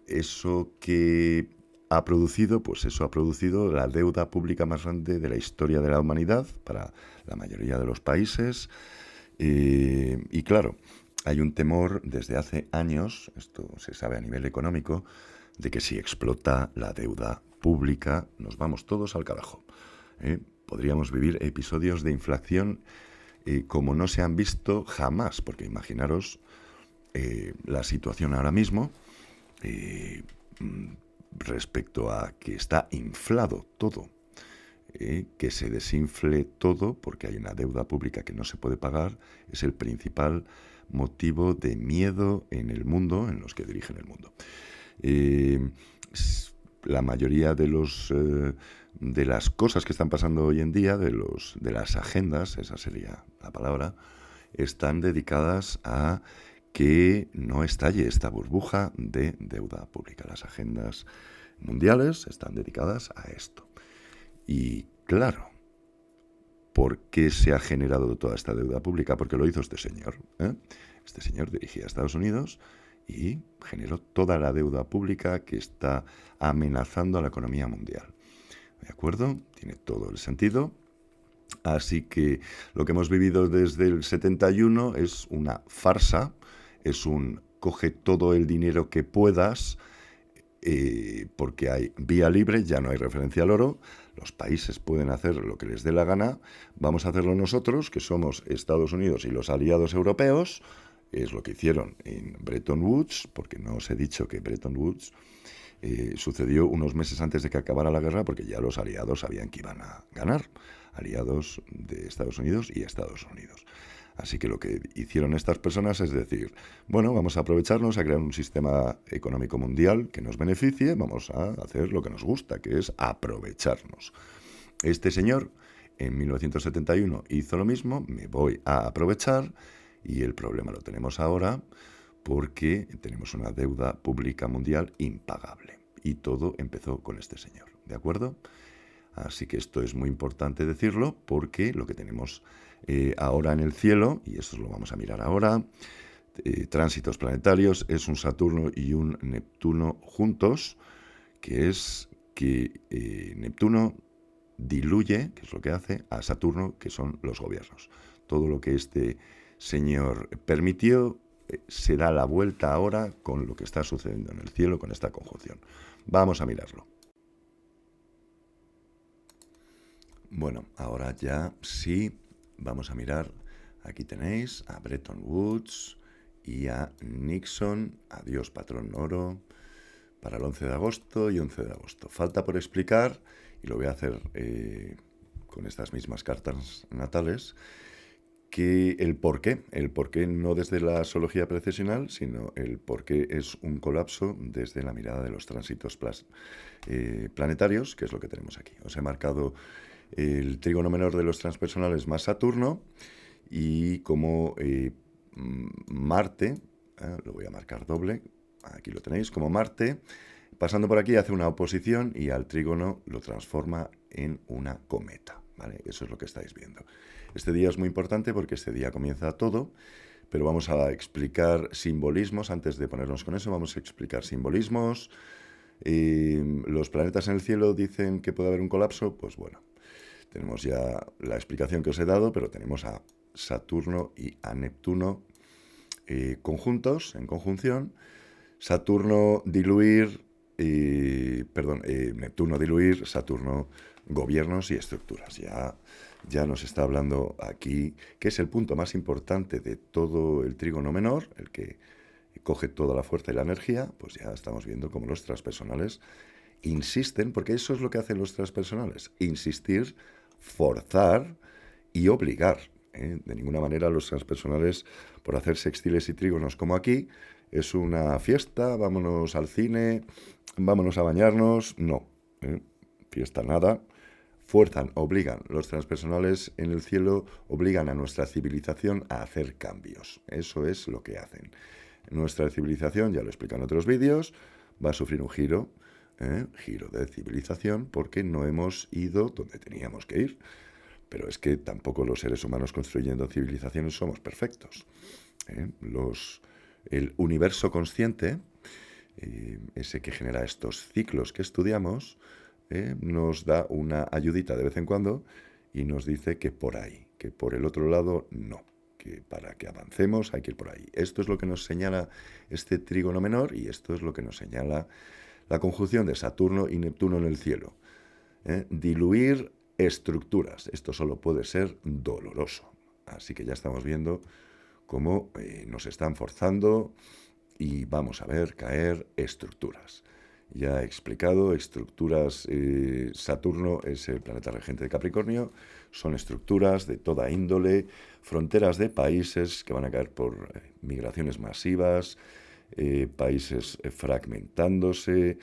Eso que ha producido, pues eso ha producido la deuda pública más grande de la historia de la humanidad para la mayoría de los países. Y claro, hay un temor desde hace años, esto se sabe a nivel económico, de que si explota la deuda pública nos vamos todos al carajo. Podríamos vivir episodios de inflación como no se han visto jamás, porque imaginaros la situación ahora mismo respecto a que está inflado todo, que se desinfle todo porque hay una deuda pública que no se puede pagar, es el principal motivo de miedo en el mundo, en los que dirigen el mundo. La mayoría de de las cosas que están pasando hoy en día, de las agendas, esa sería la palabra, están dedicadas a que no estalle esta burbuja de deuda pública. Las agendas mundiales están dedicadas a esto. Y claro, ¿por qué se ha generado toda esta deuda pública? Porque lo hizo este señor. Este señor dirigía a Estados Unidos y generó toda la deuda pública que está amenazando a la economía mundial. ¿De acuerdo? Tiene todo el sentido. Así que lo que hemos vivido desde el 71 es una farsa, es un coge todo el dinero que puedas, porque hay vía libre, ya no hay referencia al oro, los países pueden hacer lo que les dé la gana, vamos a hacerlo nosotros, que somos Estados Unidos y los aliados europeos, es lo que hicieron en Bretton Woods, porque no os he dicho que Bretton Woods sucedió unos meses antes de que acabara la guerra, porque ya los aliados sabían que iban a ganar, aliados de Estados Unidos y Estados Unidos. Así que lo que hicieron estas personas es decir, bueno, vamos a aprovecharnos a crear un sistema económico mundial que nos beneficie, vamos a hacer lo que nos gusta, que es aprovecharnos. Este señor en 1971 hizo lo mismo, me voy a aprovechar, y el problema lo tenemos ahora porque tenemos una deuda pública mundial impagable. Y todo empezó con este señor, ¿de acuerdo? Así que esto es muy importante decirlo porque lo que tenemos ahora en el cielo, y eso lo vamos a mirar ahora, tránsitos planetarios, es un Saturno y un Neptuno juntos, que es que Neptuno diluye, que es lo que hace, a Saturno, que son los gobiernos. Todo lo que este señor permitió se da la vuelta ahora con lo que está sucediendo en el cielo, con esta conjunción. Vamos a mirarlo. Bueno, ahora ya sí, vamos a mirar. Aquí tenéis a Bretton Woods y a Nixon. Adiós, patrón oro, para el 11 de agosto y 11 de agosto. Falta por explicar, y lo voy a hacer con estas mismas cartas natales, que el por qué no desde la astrología precesional, sino el por qué es un colapso desde la mirada de los tránsitos planetarios, que es lo que tenemos aquí. Os he marcado el trígono menor de los transpersonales más Saturno, y como Marte, lo voy a marcar doble, aquí lo tenéis, como Marte, pasando por aquí hace una oposición y al trígono lo transforma en una cometa, ¿vale? Eso es lo que estáis viendo. Este día es muy importante porque este día comienza todo, pero vamos a explicar simbolismos. Antes de ponernos con eso, vamos a explicar simbolismos. Los planetas en el cielo dicen que puede haber un colapso, pues bueno, tenemos ya la explicación que os he dado, pero tenemos a Saturno y a Neptuno conjuntos, en conjunción. Saturno diluir, Neptuno diluir, Saturno gobiernos y estructuras. Ya nos está hablando aquí, que es el punto más importante de todo el trígono menor, el que coge toda la fuerza y la energía. Pues ya estamos viendo cómo los transpersonales insisten, porque eso es lo que hacen los transpersonales, insistir, forzar y obligar. De ninguna manera los transpersonales, por hacer sextiles y trígonos como aquí, es una fiesta, vámonos al cine, vámonos a bañarnos. No, fiesta nada. Fuerzan, obligan. Los transpersonales en el cielo obligan a nuestra civilización a hacer cambios. Eso es lo que hacen. Nuestra civilización, ya lo explico en otros vídeos, va a sufrir un giro de civilización, porque no hemos ido donde teníamos que ir. Pero es que tampoco los seres humanos construyendo civilizaciones somos perfectos. El universo consciente, ese que genera estos ciclos que estudiamos, nos da una ayudita de vez en cuando y nos dice que por ahí, que por el otro lado no, que para que avancemos hay que ir por ahí. Esto es lo que nos señala este trígono menor, y esto es lo que nos señala la conjunción de Saturno y Neptuno en el cielo. Diluir estructuras. Esto solo puede ser doloroso. Así que ya estamos viendo cómo nos están forzando y vamos a ver caer estructuras. Ya he explicado, estructuras, Saturno es el planeta regente de Capricornio, son estructuras de toda índole, fronteras de países que van a caer por migraciones masivas, países fragmentándose,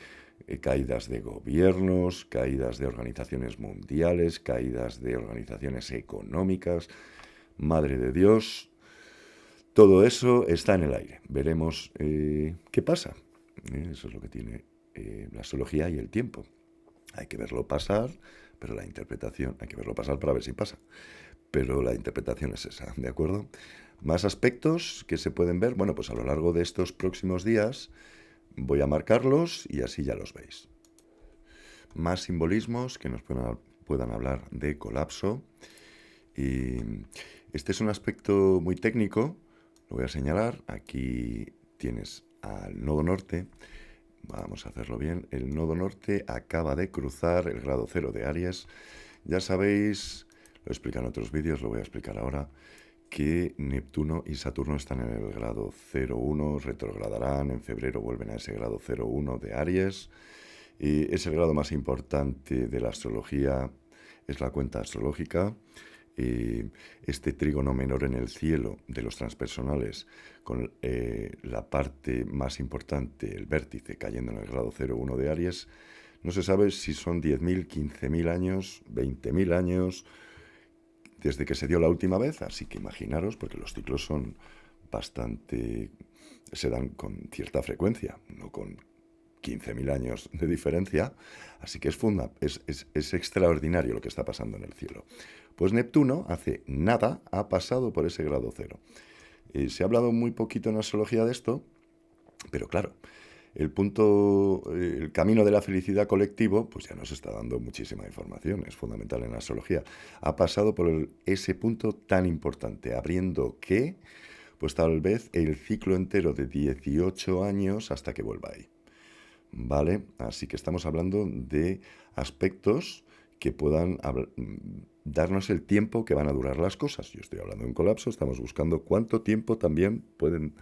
caídas de gobiernos, caídas de organizaciones mundiales, caídas de organizaciones económicas. Madre de Dios, todo eso está en el aire. Veremos qué pasa. Eso es lo que tiene la astrología y el tiempo. Hay que verlo pasar, pero la interpretación, hay que verlo pasar para ver si pasa. Pero la interpretación es esa, ¿de acuerdo? Más aspectos que se pueden ver, bueno, pues a lo largo de estos próximos días voy a marcarlos y así ya los veis. Más simbolismos que nos puedan hablar de colapso. Y este es un aspecto muy técnico, lo voy a señalar. Aquí tienes al nodo norte. Vamos a hacerlo bien. El nodo norte acaba de cruzar el grado 0 de Aries. Ya sabéis, lo explico en otros vídeos, lo voy a explicar ahora, que Neptuno y Saturno están en el grado 0,1, retrogradarán, en febrero vuelven a ese grado 0,1 de Aries. Y es el grado más importante de la astrología, es la cuenta astrológica. Este trígono menor en el cielo de los transpersonales, con la parte más importante, el vértice, cayendo en el grado 0,1 de Aries, no se sabe si son 10.000, 15.000 años, 20.000 años, desde que se dio la última vez, así que imaginaros, porque los ciclos son bastante, se dan con cierta frecuencia, no con 15.000 años de diferencia, así que es extraordinario lo que está pasando en el cielo. Pues Neptuno hace nada ha pasado por ese grado 0. Se ha hablado muy poquito en astrología de esto, pero claro, el camino de la felicidad colectivo, pues ya nos está dando muchísima información, es fundamental en la astrología. Ha pasado por ese punto tan importante, abriendo ¿qué? Pues tal vez el ciclo entero de 18 años hasta que vuelva ahí. ¿Vale? Así que estamos hablando de aspectos que puedan darnos el tiempo que van a durar las cosas. Yo estoy hablando de un colapso, estamos buscando cuánto tiempo también pueden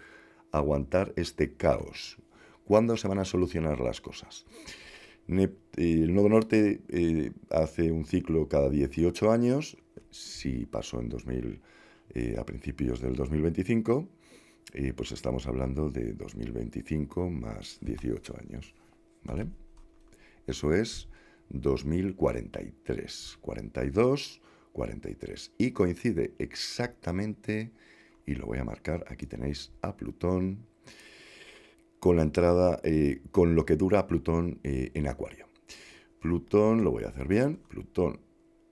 aguantar este caos. ¿Cuándo se van a solucionar las cosas? El nodo norte hace un ciclo cada 18 años, si pasó en 2000, a principios del 2025, pues estamos hablando de 2025 más 18 años, ¿vale? Eso es 2043, 42, 43. Y coincide exactamente, y lo voy a marcar, aquí tenéis a Plutón, con la entrada, con lo que dura Plutón en Acuario. Plutón, lo voy a hacer bien, Plutón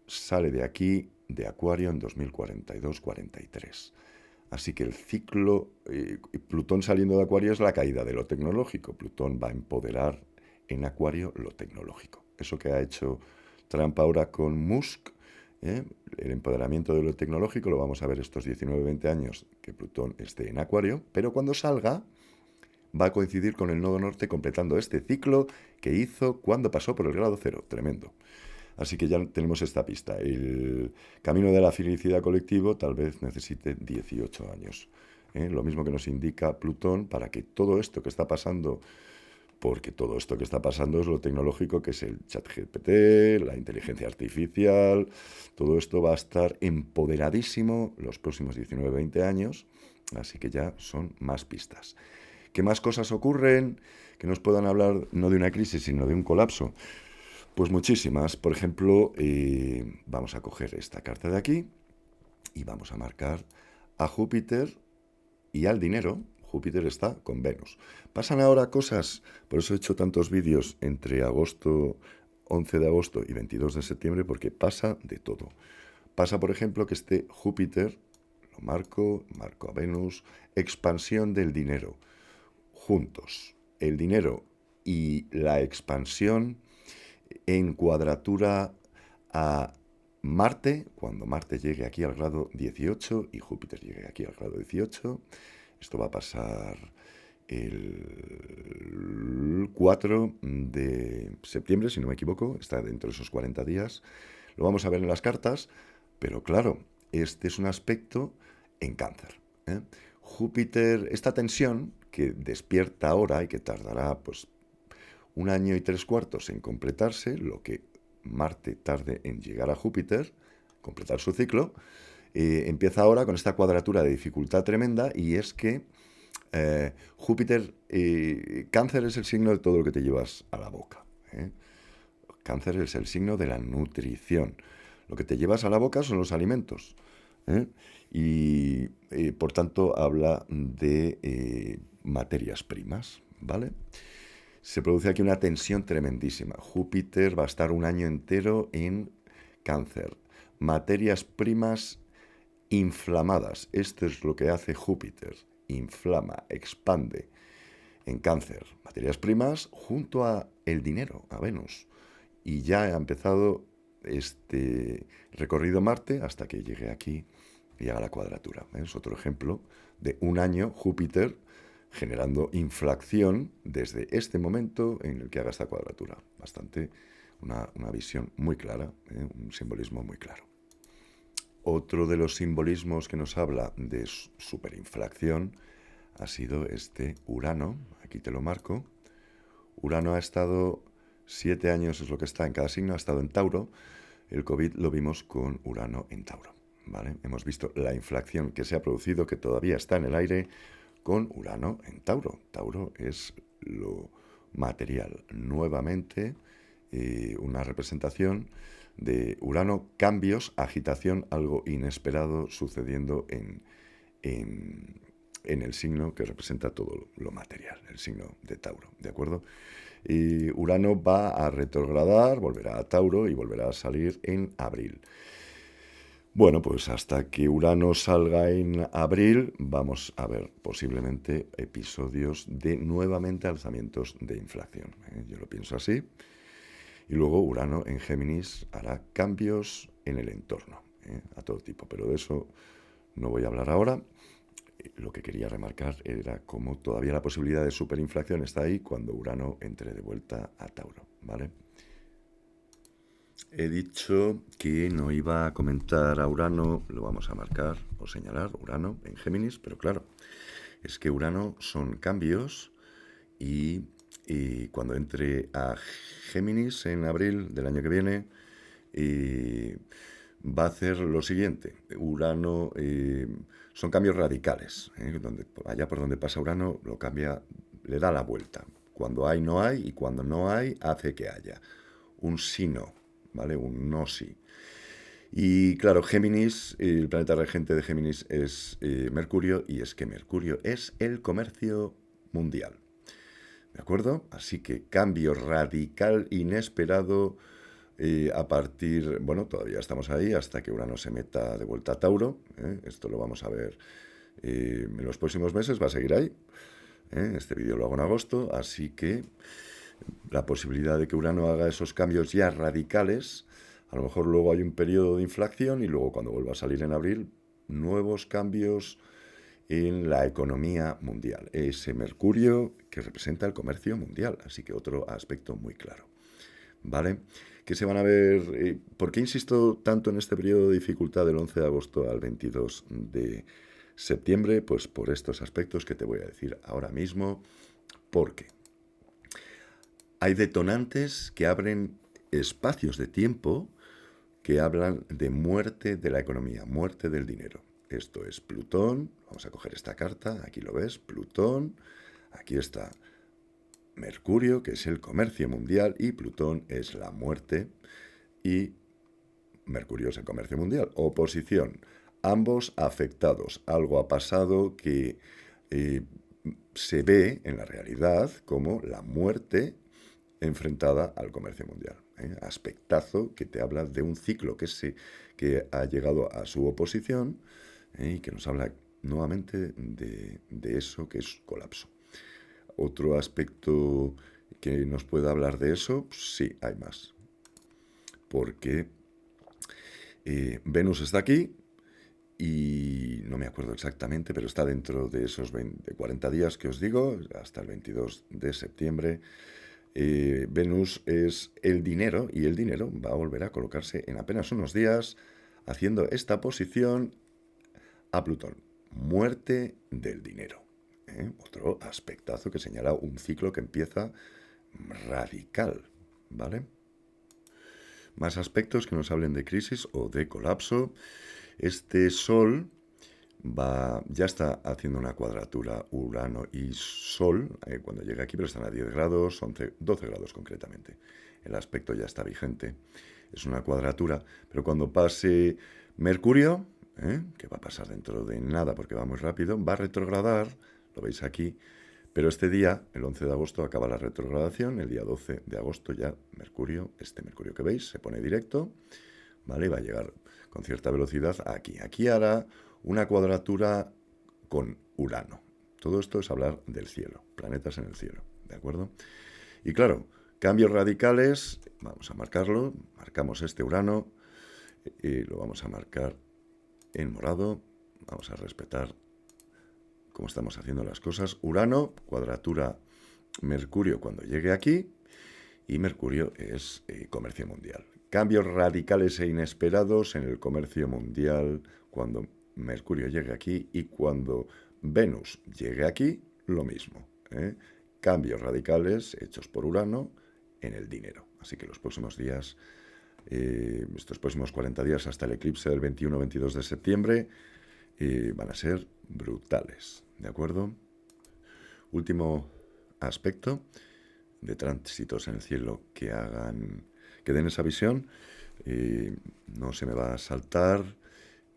sale de aquí, de Acuario, en 2042-43. Así que el ciclo, Plutón saliendo de Acuario es la caída de lo tecnológico. Plutón va a empoderar en Acuario lo tecnológico. Eso que ha hecho Trump ahora con Musk, el empoderamiento de lo tecnológico, lo vamos a ver estos 19-20 años que Plutón esté en Acuario, pero cuando salga va a coincidir con el nodo norte completando este ciclo que hizo cuando pasó por el grado 0. Tremendo. Así que ya tenemos esta pista. El camino de la felicidad colectivo tal vez necesite 18 años. Lo mismo que nos indica Plutón para que todo esto que está pasando, porque todo esto que está pasando es lo tecnológico, que es el ChatGPT, la inteligencia artificial, todo esto va a estar empoderadísimo los próximos 19-20 años, así que ya son más pistas. ¿Qué más cosas ocurren que nos puedan hablar no de una crisis, sino de un colapso? Pues muchísimas. Por ejemplo, vamos a coger esta carta de aquí y vamos a marcar a Júpiter y al dinero. Júpiter está con Venus. Pasan ahora cosas, por eso he hecho tantos vídeos entre agosto, 11 de agosto y 22 de septiembre, porque pasa de todo. Pasa, por ejemplo, que esté Júpiter, lo marco a Venus, expansión del dinero, juntos. El dinero y la expansión en cuadratura a Marte, cuando Marte llegue aquí al grado 18 y Júpiter llegue aquí al grado 18. Esto va a pasar el 4 de septiembre, si no me equivoco, está dentro de esos 40 días. Lo vamos a ver en las cartas, pero claro, este es un aspecto en Cáncer. Júpiter, esta tensión que despierta ahora y que tardará pues 1 año y 3/4 en completarse, lo que Marte tarde en llegar a Júpiter, completar su ciclo, empieza ahora con esta cuadratura de dificultad tremenda, y es que Júpiter, Cáncer es el signo de todo lo que te llevas a la boca. Cáncer es el signo de la nutrición. Lo que te llevas a la boca son los alimentos. Y por tanto habla de materias primas, ¿vale? Se produce aquí una tensión tremendísima. Júpiter va a estar 1 año entero en Cáncer. Materias primas inflamadas. Esto es lo que hace Júpiter. Inflama, expande. En Cáncer, materias primas junto a el dinero, a Venus. Y ya ha empezado este recorrido Marte hasta que llegue aquí y haga la cuadratura. Es otro ejemplo de 1 año Júpiter generando inflación desde este momento en el que haga esta cuadratura. Bastante, una visión muy clara, un simbolismo muy claro. Otro de los simbolismos que nos habla de superinflación ha sido este Urano. Aquí te lo marco. Urano ha estado 7 años, es lo que está en cada signo, ha estado en Tauro. El COVID lo vimos con Urano en Tauro, ¿vale? Hemos visto la inflación que se ha producido, que todavía está en el aire, con Urano en Tauro. Tauro es lo material. Nuevamente, una representación de Urano, cambios, agitación, algo inesperado sucediendo en el signo que representa todo lo material, el signo de Tauro, ¿de acuerdo? Y Urano va a retrogradar, volverá a Tauro y volverá a salir en abril. Bueno, pues hasta que Urano salga en abril, vamos a ver posiblemente episodios de nuevamente alzamientos de inflación. Yo lo pienso así. Y luego Urano en Géminis hará cambios en el entorno, a todo tipo. Pero de eso no voy a hablar ahora. Lo que quería remarcar era cómo todavía la posibilidad de superinflación está ahí cuando Urano entre de vuelta a Tauro, ¿vale? He dicho que no iba a comentar a Urano, lo vamos a marcar o señalar, Urano en Géminis, pero claro, es que Urano son cambios y cuando entre a Géminis en abril del año que viene, va a hacer lo siguiente. Urano son cambios radicales. Allá por donde pasa Urano lo cambia, le da la vuelta. Cuando hay, no hay, y cuando no hay, hace que haya. Un sí, no, ¿vale? Un no, sí. Y claro, Géminis, el planeta regente de Géminis es Mercurio, y es que Mercurio es el comercio mundial. ¿De acuerdo? Así que cambio radical, inesperado, a partir, bueno, todavía estamos ahí hasta que Urano se meta de vuelta a Tauro. Esto lo vamos a ver en los próximos meses, va a seguir ahí. Este vídeo lo hago en agosto, así que la posibilidad de que Urano haga esos cambios ya radicales, a lo mejor luego hay un periodo de inflación y luego cuando vuelva a salir en abril, nuevos cambios en la economía mundial. Ese Mercurio que representa el comercio mundial, así que otro aspecto muy claro. ¿Vale? Que se van a ver... ¿Por qué insisto tanto en este periodo de dificultad del 11 de agosto al 22 de septiembre? Pues por estos aspectos que te voy a decir ahora mismo. Porque hay detonantes que abren espacios de tiempo que hablan de muerte de la economía, muerte del dinero. Esto es Plutón. Vamos a coger esta carta. Aquí lo ves, Plutón. Aquí está Mercurio, que es el comercio mundial, y Plutón es la muerte, y Mercurio es el comercio mundial. Oposición. Ambos afectados. Algo ha pasado que se ve en la realidad como la muerte enfrentada al comercio mundial. Aspectazo que te habla de un ciclo que ha llegado a su oposición, y que nos habla nuevamente de eso que es colapso. Otro aspecto que nos pueda hablar de eso, sí, hay más. Porque Venus está aquí y no me acuerdo exactamente, pero está dentro de esos 40 días que os digo, hasta el 22 de septiembre. Venus es el dinero, y el dinero va a volver a colocarse en apenas unos días haciendo esta posición a Plutón. Muerte del dinero. Otro aspectazo que señala un ciclo que empieza radical, ¿vale? Más aspectos que nos hablen de crisis o de colapso. Este Sol ya está haciendo una cuadratura Urano y Sol cuando llega aquí, pero están a 10 grados, 11, 12 grados concretamente. El aspecto ya está vigente. Es una cuadratura, pero cuando pase Mercurio, que va a pasar dentro de nada porque va muy rápido, va a retrogradar, lo veis aquí, pero este día, el 11 de agosto, acaba la retrogradación, el día 12 de agosto ya Mercurio, este Mercurio que veis, se pone directo, ¿vale? Va a llegar con cierta velocidad aquí. Aquí hará una cuadratura con Urano. Todo esto es hablar del cielo, planetas en el cielo, ¿de acuerdo? Y claro, cambios radicales, vamos a marcarlo, marcamos este Urano y lo vamos a marcar en morado, vamos a respetar cómo estamos haciendo las cosas. Urano, cuadratura Mercurio cuando llegue aquí, y Mercurio es comercio mundial. Cambios radicales e inesperados en el comercio mundial cuando Mercurio llegue aquí y cuando Venus llegue aquí, lo mismo. Cambios radicales hechos por Urano en el dinero. Así que los próximos días, estos próximos 40 días hasta el eclipse del 21-22 de septiembre, van a ser brutales, ¿de acuerdo? Último aspecto de tránsitos en el cielo que den esa visión. No se me va a saltar,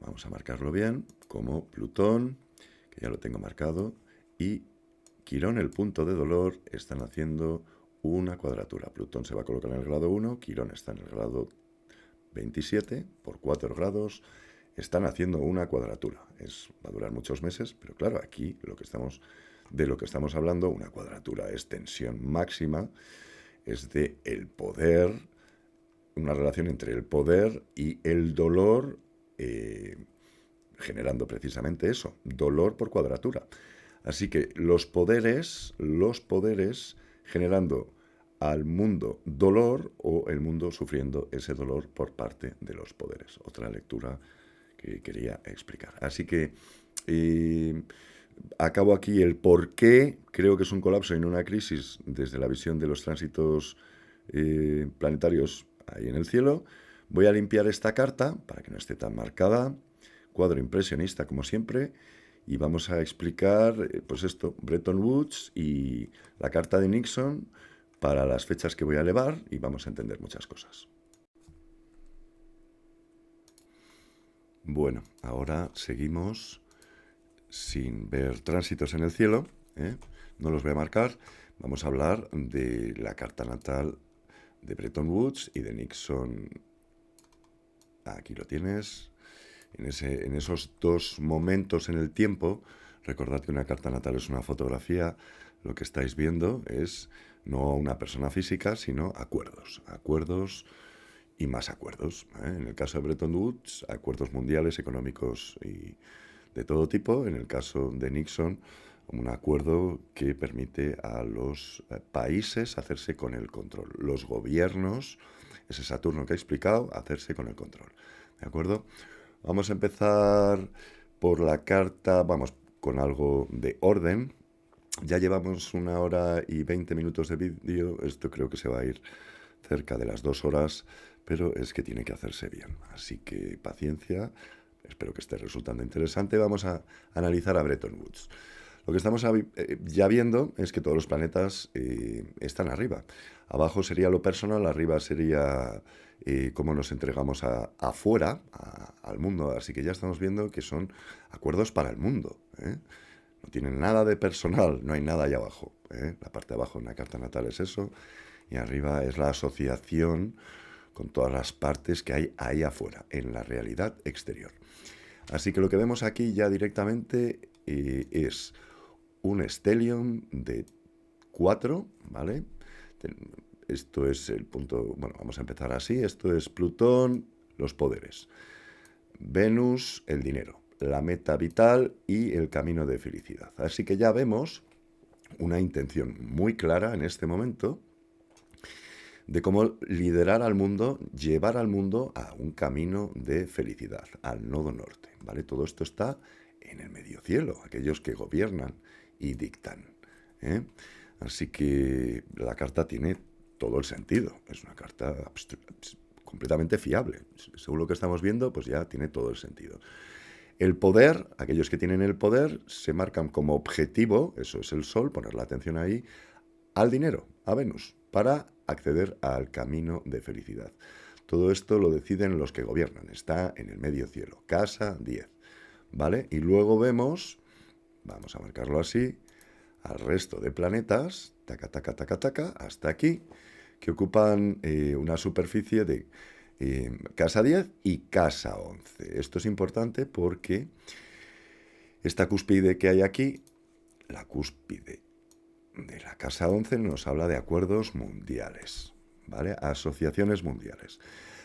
vamos a marcarlo bien, como Plutón, que ya lo tengo marcado, y Quirón, el punto de dolor, están haciendo una cuadratura. Plutón se va a colocar en el grado 1, Quirón está en el grado 27, por 4 grados, están haciendo una cuadratura. Va a durar muchos meses, pero claro, aquí de lo que estamos hablando, una cuadratura es tensión máxima, es de el poder, una relación entre el poder y el dolor, generando precisamente eso, dolor por cuadratura. Así que los poderes generando al mundo dolor o el mundo sufriendo ese dolor por parte de los poderes. Otra lectura que quería explicar. Así que acabo aquí el por qué creo que es un colapso y no una crisis desde la visión de los tránsitos planetarios ahí en el cielo. Voy a limpiar esta carta para que no esté tan marcada. Cuadro impresionista como siempre. Y vamos a explicar, pues esto, Bretton Woods y la carta de Nixon para las fechas que voy a elevar y vamos a entender muchas cosas. Bueno, ahora seguimos sin ver tránsitos en el cielo, no los voy a marcar. Vamos a hablar de la carta natal de Bretton Woods y de Nixon. Aquí lo tienes. En esos dos momentos en el tiempo, recordad que una carta natal es una fotografía, lo que estáis viendo es no una persona física, sino acuerdos y más acuerdos. En el caso de Bretton Woods, acuerdos mundiales, económicos y de todo tipo. En el caso de Nixon, un acuerdo que permite a los países hacerse con el control. Los gobiernos, ese Saturno que he explicado, hacerse con el control. ¿De acuerdo? Vamos a empezar por la carta, vamos con algo de orden. Ya llevamos 1 hora y 20 minutos de vídeo, esto creo que se va a ir cerca de las 2 horas, pero es que tiene que hacerse bien. Así que paciencia, espero que esté resultando interesante. Vamos a analizar a Bretton Woods. Lo que estamos ya viendo es que todos los planetas están arriba. Abajo sería lo personal, arriba sería cómo nos entregamos afuera, al mundo. Así que ya estamos viendo que son acuerdos para el mundo. No tienen nada de personal, no hay nada ahí abajo. La parte de abajo en la carta natal es eso, y arriba es la asociación con todas las partes que hay ahí afuera, en la realidad exterior. Así que lo que vemos aquí ya directamente es un stellium de 4, ¿vale? Esto es el punto, bueno, vamos a empezar así, esto es Plutón, los poderes, Venus, el dinero, la meta vital y el camino de felicidad. Así que ya vemos una intención muy clara en este momento de cómo liderar al mundo, llevar al mundo a un camino de felicidad, al nodo norte, ¿vale? Todo esto está en el medio cielo, aquellos que gobiernan y dictan, ¿eh? Así que la carta tiene todo el sentido, es una carta completamente fiable. Según lo que estamos viendo, pues ya tiene todo el sentido. El poder, aquellos que tienen el poder, se marcan como objetivo, eso es el Sol, poner la atención ahí, al dinero, a Venus, para acceder al camino de felicidad. Todo esto lo deciden los que gobiernan, está en el medio cielo, casa 10, ¿vale? Y luego vemos, vamos a marcarlo así, al resto de planetas, taca, taca, taca, taca, hasta aquí, que ocupan una superficie de casa 10 y casa 11. Esto es importante porque esta cúspide que hay aquí, la cúspide de la casa 11, nos habla de acuerdos mundiales, ¿vale? Asociaciones mundiales.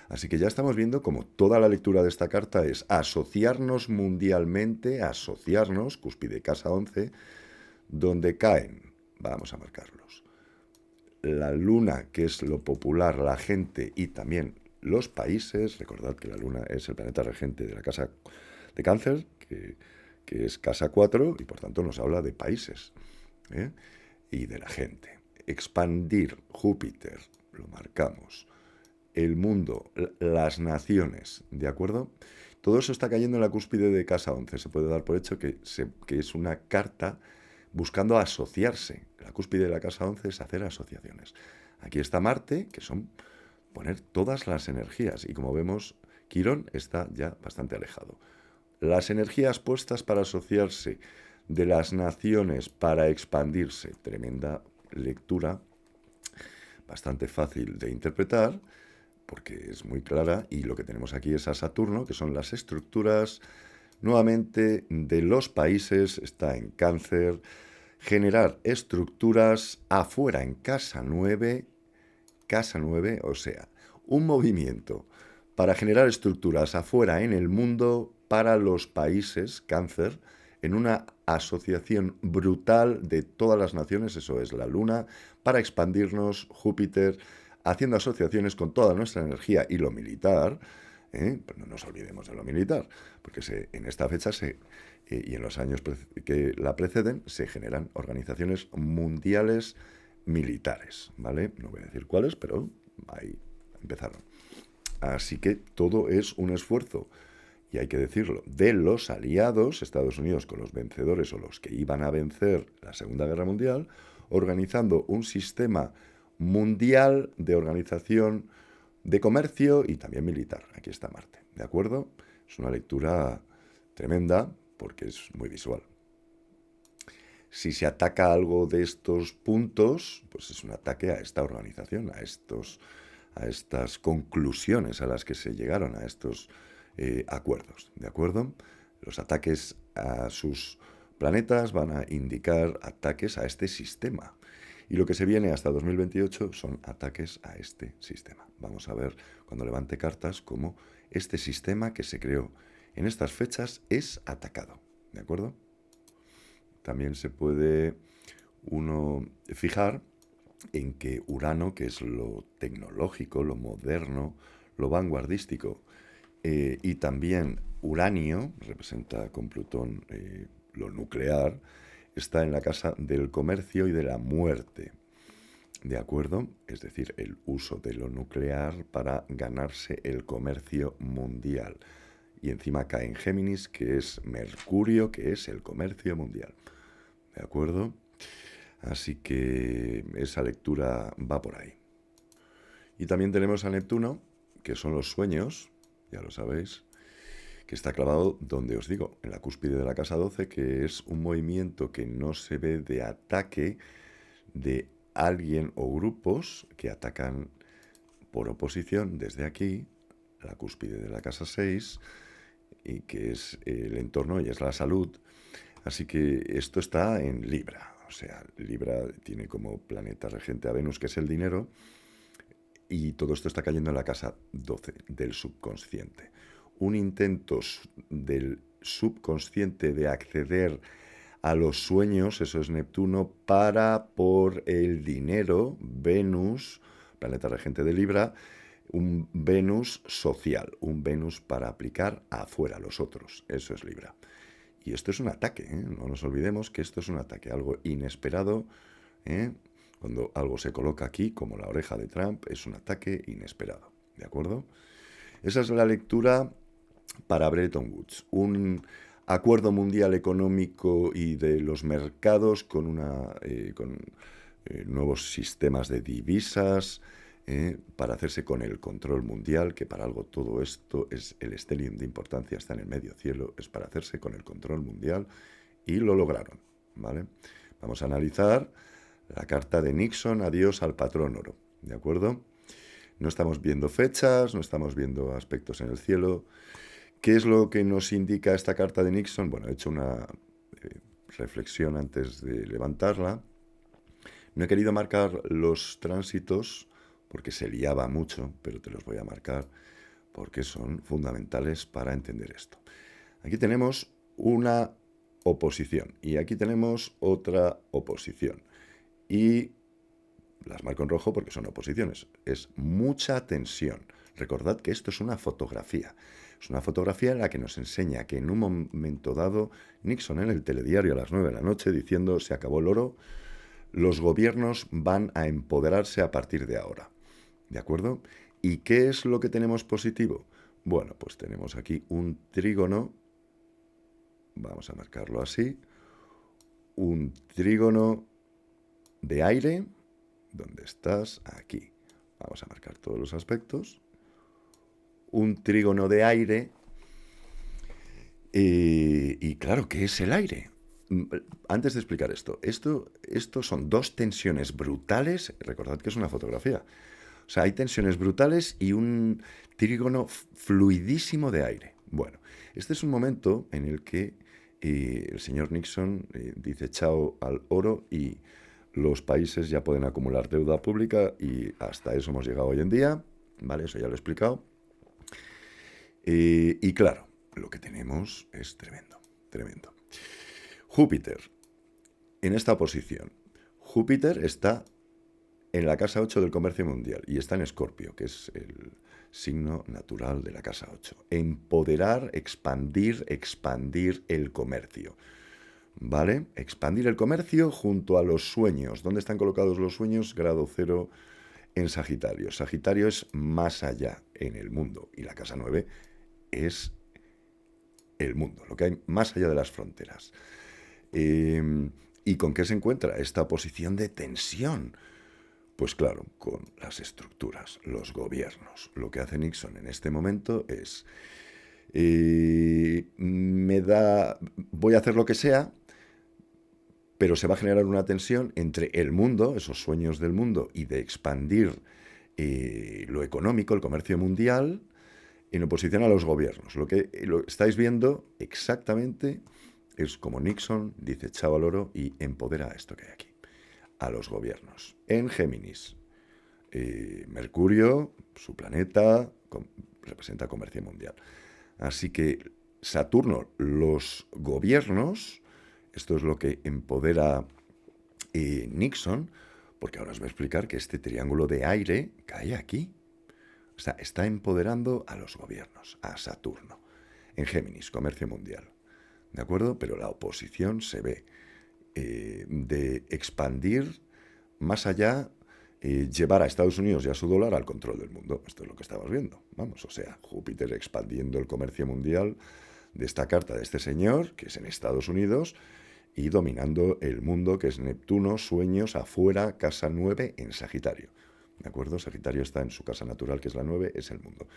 Así que ya estamos viendo como toda la lectura de esta carta es asociarnos mundialmente, asociarnos, cúspide casa 11, donde caen, vamos a marcarlos, la luna, que es lo popular, la gente y también los países. Recordad que la luna es el planeta regente de la casa de Cáncer, que es casa 4 y por tanto nos habla de países, ¿eh? Y de la gente. Expandir Júpiter, lo marcamos. El mundo, las naciones, ¿de acuerdo? Todo eso está cayendo en la cúspide de casa 11. Se puede dar por hecho que es una carta buscando asociarse. La cúspide de la casa 11 es hacer asociaciones. Aquí está Marte, que son poner todas las energías. Y como vemos, Quirón está ya bastante alejado. Las energías puestas para asociarse de las naciones para expandirse. Tremenda lectura, bastante fácil de interpretar, porque es muy clara, y lo que tenemos aquí es a Saturno, que son las estructuras, nuevamente, de los países, está en Cáncer, generar estructuras afuera en casa 9, o sea, un movimiento para generar estructuras afuera en el mundo para los países, Cáncer, en una asociación brutal de todas las naciones, eso es la Luna, para expandirnos, Júpiter, haciendo asociaciones con toda nuestra energía y lo militar, pero no nos olvidemos de lo militar, porque en esta fecha y en los años que la preceden se generan organizaciones mundiales militares, ¿vale? No voy a decir cuáles, pero ahí empezaron. Así que todo es un esfuerzo, y hay que decirlo, de los aliados, Estados Unidos con los vencedores o los que iban a vencer la Segunda Guerra Mundial, organizando un sistema mundial de organización de comercio y también militar. Aquí está Marte, ¿de acuerdo? Es una lectura tremenda porque es muy visual. Si se ataca algo de estos puntos, pues es un ataque a esta organización, a estas conclusiones a las que se llegaron, a estos acuerdos, ¿de acuerdo? Los ataques a sus planetas van a indicar ataques a este sistema. Y lo que se viene hasta 2028 son ataques a este sistema. Vamos a ver cuando levante cartas cómo este sistema que se creó en estas fechas es atacado, ¿de acuerdo? También se puede uno fijar en que Urano, que es lo tecnológico, lo moderno, lo vanguardístico, y también Uranio, representa con Plutón lo nuclear, está en la casa del comercio y de la muerte, ¿de acuerdo? Es decir, el uso de lo nuclear para ganarse el comercio mundial. Y encima cae en Géminis, que es Mercurio, que es el comercio mundial, ¿de acuerdo? Así que esa lectura va por ahí. Y también tenemos a Neptuno, que son los sueños, ya lo sabéis, que está clavado donde os digo, en la cúspide de la casa 12, que es un movimiento que no se ve de ataque de alguien o grupos que atacan por oposición desde aquí, la cúspide de la casa 6, y que es el entorno y es la salud. Así que esto está en Libra, o sea, Libra tiene como planeta regente a Venus, que es el dinero, y todo esto está cayendo en la casa 12 del subconsciente. Un intento del subconsciente de acceder a los sueños, eso es Neptuno, para por el dinero, Venus, planeta regente de Libra, un Venus social, un Venus para aplicar afuera a los otros. Eso es Libra. Y esto es un ataque, ¿eh? No nos olvidemos que esto es un ataque, algo inesperado, ¿eh? Cuando algo se coloca aquí, como la oreja de Trump, es un ataque inesperado, ¿de acuerdo? Esa es la lectura para Bretton Woods, un acuerdo mundial económico y de los mercados con nuevos sistemas de divisas, para hacerse con el control mundial, que para algo todo esto es el stellium de importancia, está en el medio cielo, es para hacerse con el control mundial, y lo lograron, ¿vale? Vamos a analizar la carta de Nixon, adiós al patrón oro, ¿de acuerdo? No estamos viendo fechas, no estamos viendo aspectos en el cielo. ¿Qué es lo que nos indica esta carta de Nixon? Bueno, he hecho una reflexión antes de levantarla. No he querido marcar los tránsitos porque se liaba mucho, pero te los voy a marcar porque son fundamentales para entender esto. Aquí tenemos una oposición y aquí tenemos otra oposición. Y las marco en rojo porque son oposiciones. Es mucha tensión. Recordad que esto es una fotografía. Es una fotografía en la que nos enseña que en un momento dado, Nixon en el telediario a las 9 de la noche diciendo se acabó el oro, los gobiernos van a empoderarse a partir de ahora. ¿De acuerdo? ¿Y qué es lo que tenemos positivo? Bueno, pues tenemos aquí un trígono. Vamos a marcarlo así. Un trígono de aire. ¿Dónde estás? Aquí. Vamos a marcar todos los aspectos. Un trígono de aire. Y claro, ¿qué es el aire? Antes de explicar esto son dos tensiones brutales. Recordad que es una fotografía. O sea, hay tensiones brutales y un trígono fluidísimo de aire. Bueno, este es un momento en el que el señor Nixon dice chao al oro y los países ya pueden acumular deuda pública y hasta eso hemos llegado hoy en día, ¿vale? Eso ya lo he explicado. Y claro, lo que tenemos es tremendo, tremendo. Júpiter, en esta posición. Júpiter está en la casa 8 del comercio mundial y está en Escorpio, que es el signo natural de la casa 8. Empoderar, expandir el comercio. ¿Vale? Expandir el comercio junto a los sueños. ¿Dónde están colocados los sueños? Grado 0 en Sagitario. Sagitario es más allá en el mundo y la casa 9 es el mundo, lo que hay más allá de las fronteras. ¿Y con qué se encuentra esta posición de tensión? Pues claro, con las estructuras, los gobiernos. Lo que hace Nixon en este momento es, voy a hacer lo que sea, pero se va a generar una tensión entre el mundo, esos sueños del mundo, y de expandir lo económico, el comercio mundial, en oposición a los gobiernos. Lo que estáis viendo exactamente es como Nixon dice chao al oro y empodera a esto que hay aquí, a los gobiernos. En Géminis, Mercurio, su planeta, representa comercio mundial. Así que Saturno, los gobiernos, esto es lo que empodera Nixon, porque ahora os voy a explicar que este triángulo de aire cae aquí. O sea, está empoderando a los gobiernos, a Saturno, en Géminis, comercio mundial. ¿De acuerdo? Pero la oposición se ve de expandir más allá, llevar a Estados Unidos y a su dólar al control del mundo. Esto es lo que estamos viendo. Vamos, o sea, Júpiter expandiendo el comercio mundial de esta carta de este señor, que es en Estados Unidos, y dominando el mundo, que es Neptuno, sueños, afuera, casa 9 en Sagitario. ¿De acuerdo? Sagitario está en su casa natural, que es la 9, es el mundo.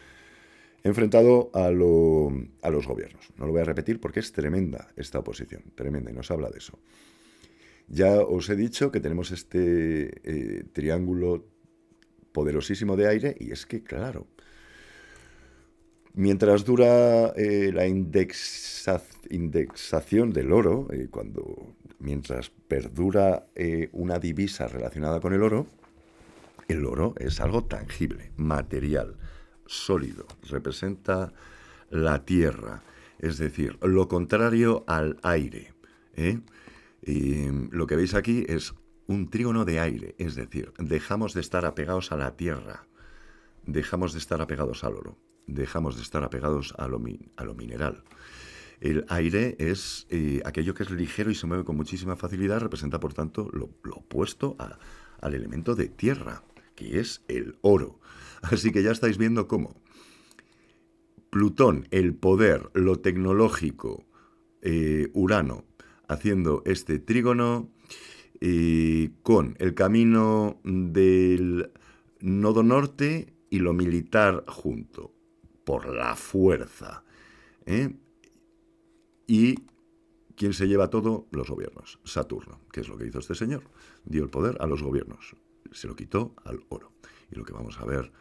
Enfrentado a los gobiernos. No lo voy a repetir porque es tremenda esta oposición, tremenda, y nos habla de eso. Ya os he dicho que tenemos este triángulo poderosísimo de aire, y es que, claro, mientras dura la indexación del oro, mientras perdura una divisa relacionada con el oro es algo tangible, material, sólido, representa la tierra, es decir, lo contrario al aire. Y lo que veis aquí es un trígono de aire, es decir, dejamos de estar apegados a la tierra, dejamos de estar apegados al oro, dejamos de estar apegados a lo mineral. El aire es aquello que es ligero y se mueve con muchísima facilidad, representa por tanto lo opuesto al elemento de tierra, que es el oro. Así que ya estáis viendo cómo Plutón, el poder, lo tecnológico, Urano, haciendo este trígono, con el camino del nodo norte y lo militar junto, por la fuerza. ¿Y quién se lleva todo? Los gobiernos. Saturno, que es lo que hizo este señor. Dio el poder a los gobiernos. Se lo quitó al oro. Y lo que vamos a ver,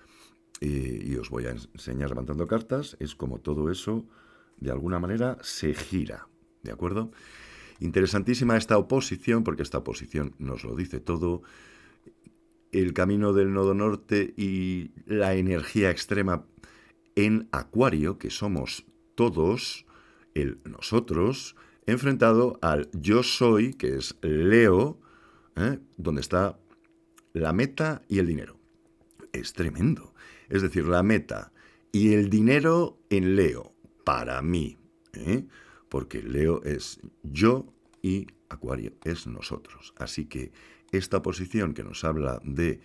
y os voy a enseñar levantando cartas, es como todo eso, de alguna manera, se gira. ¿De acuerdo? Interesantísima esta oposición, porque esta oposición nos lo dice todo. El camino del nodo norte y la energía extrema en Acuario, que somos todos, el nosotros, enfrentado al yo soy, que es Leo, donde está la meta y el dinero. Es tremendo. Es decir, la meta y el dinero en Leo, para mí, porque Leo es yo y Acuario es nosotros. Así que esta posición que nos habla de,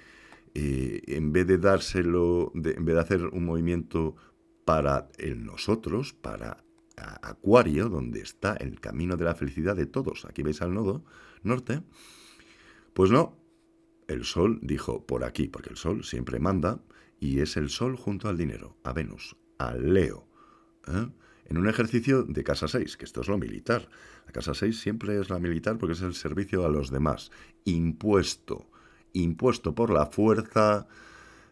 en vez de dárselo, en vez de hacer un movimiento para el nosotros, para Acuario, donde está el camino de la felicidad de todos, aquí veis al nodo norte, pues no, el Sol dijo por aquí, porque el Sol siempre manda, y es el Sol junto al dinero, a Venus, a Leo, en un ejercicio de casa 6, que esto es lo militar. La casa 6 siempre es la militar porque es el servicio a los demás, impuesto por la fuerza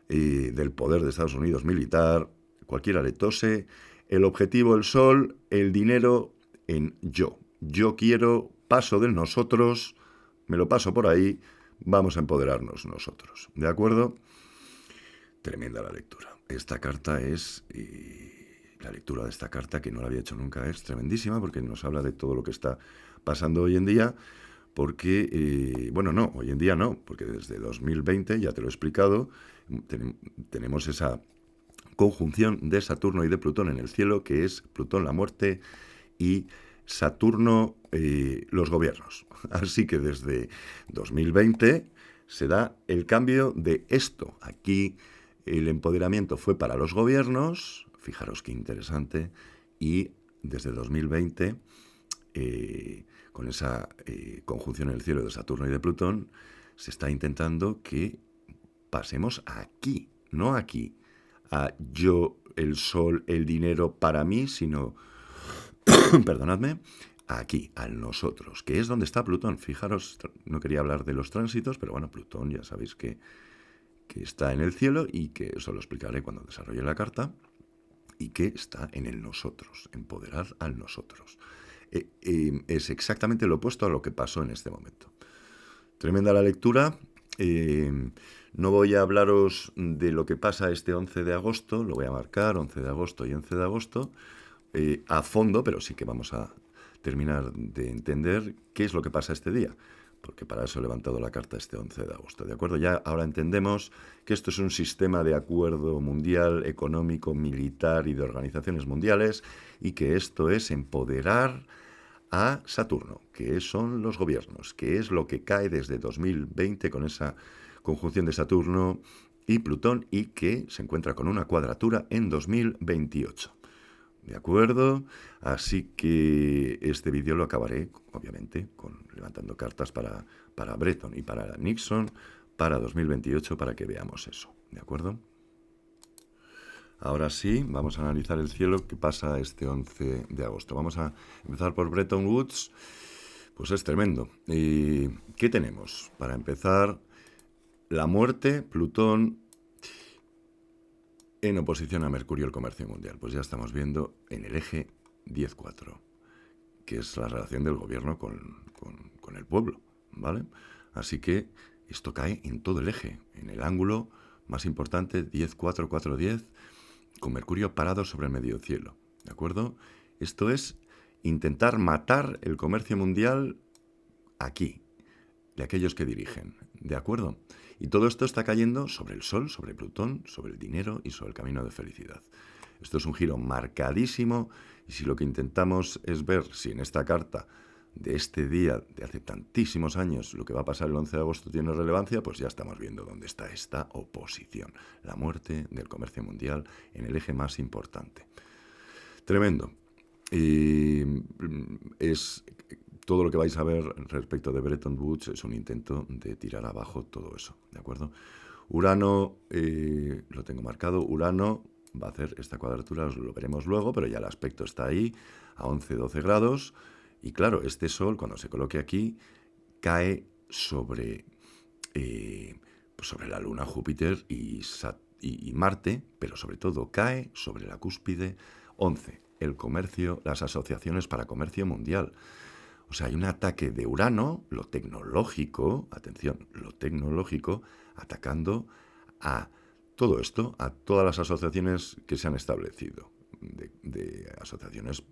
del poder de Estados Unidos militar, cualquiera le tose, el objetivo, el Sol, el dinero en yo. Yo quiero, paso del nosotros, me lo paso por ahí, vamos a empoderarnos nosotros. ¿De acuerdo? Tremenda la lectura. Esta carta es... la lectura de esta carta, que no la había hecho nunca, es tremendísima porque nos habla de todo lo que está pasando hoy en día. Porque, bueno, no, hoy en día no, porque desde 2020, ya te lo he explicado, tenemos esa conjunción de Saturno y de Plutón en el cielo, que es Plutón la muerte y Saturno los gobiernos. Así que desde 2020 se da el cambio de esto. Aquí el empoderamiento fue para los gobiernos, fijaros qué interesante, y desde 2020, con esa conjunción en el cielo de Saturno y de Plutón, se está intentando que pasemos aquí, no aquí, a yo, el sol, el dinero para mí, sino, perdonadme, aquí, al nosotros, que es donde está Plutón. Fijaros, no quería hablar de los tránsitos, pero bueno, Plutón ya sabéis que está en el cielo y que eso lo explicaré cuando desarrolle la carta, y que está en el nosotros, empoderar al nosotros. Es exactamente lo opuesto a lo que pasó en este momento. Tremenda la lectura. No voy a hablaros de lo que pasa este 11 de agosto, lo voy a marcar, 11 de agosto y 11 de agosto, a fondo, pero sí que vamos a terminar de entender qué es lo que pasa este día, porque para eso he levantado la carta este 11 de agosto, ¿de acuerdo? Ya ahora entendemos que esto es un sistema de acuerdo mundial, económico, militar y de organizaciones mundiales, y que esto es empoderar a Saturno, que son los gobiernos, que es lo que cae desde 2020 con esa conjunción de Saturno y Plutón, y que se encuentra con una cuadratura en 2028. ¿De acuerdo? Así que este vídeo lo acabaré, obviamente, levantando cartas para Breton y para Nixon para 2028, para que veamos eso. ¿De acuerdo? Ahora sí, vamos a analizar el cielo que pasa este 11 de agosto. Vamos a empezar por Bretton Woods. Pues es tremendo. ¿Qué tenemos? Para empezar, la muerte, Plutón en oposición a Mercurio, el comercio mundial. Pues ya estamos viendo en el eje 10-4, que es la relación del gobierno con el pueblo, ¿vale? Así que esto cae en todo el eje, en el ángulo más importante, 10-4, 4-10, con Mercurio parado sobre el medio cielo, ¿de acuerdo? Esto es intentar matar el comercio mundial aquí. de aquellos que dirigen, ¿de acuerdo? Y todo esto está cayendo sobre el Sol, sobre Plutón, sobre el dinero y sobre el camino de felicidad. Esto es un giro marcadísimo y si lo que intentamos es ver si en esta carta de este día, de hace tantísimos años, lo que va a pasar el 11 de agosto tiene relevancia, pues ya estamos viendo dónde está esta oposición. La muerte del comercio mundial en el eje más importante. Tremendo. Y es todo lo que vais a ver respecto de Bretton Woods es un intento de tirar abajo todo eso, ¿de acuerdo? Urano, lo tengo marcado, Urano va a hacer esta cuadratura, lo veremos luego, pero ya el aspecto está ahí, a 11-12 grados, y claro, este Sol, cuando se coloque aquí, cae sobre, sobre la Luna, Júpiter y Marte, pero sobre todo cae sobre la cúspide 11, el comercio, las asociaciones para comercio mundial. O sea, hay un ataque de Urano, lo tecnológico, atención, lo tecnológico, atacando a todo esto, a todas las asociaciones que se han establecido, de asociaciones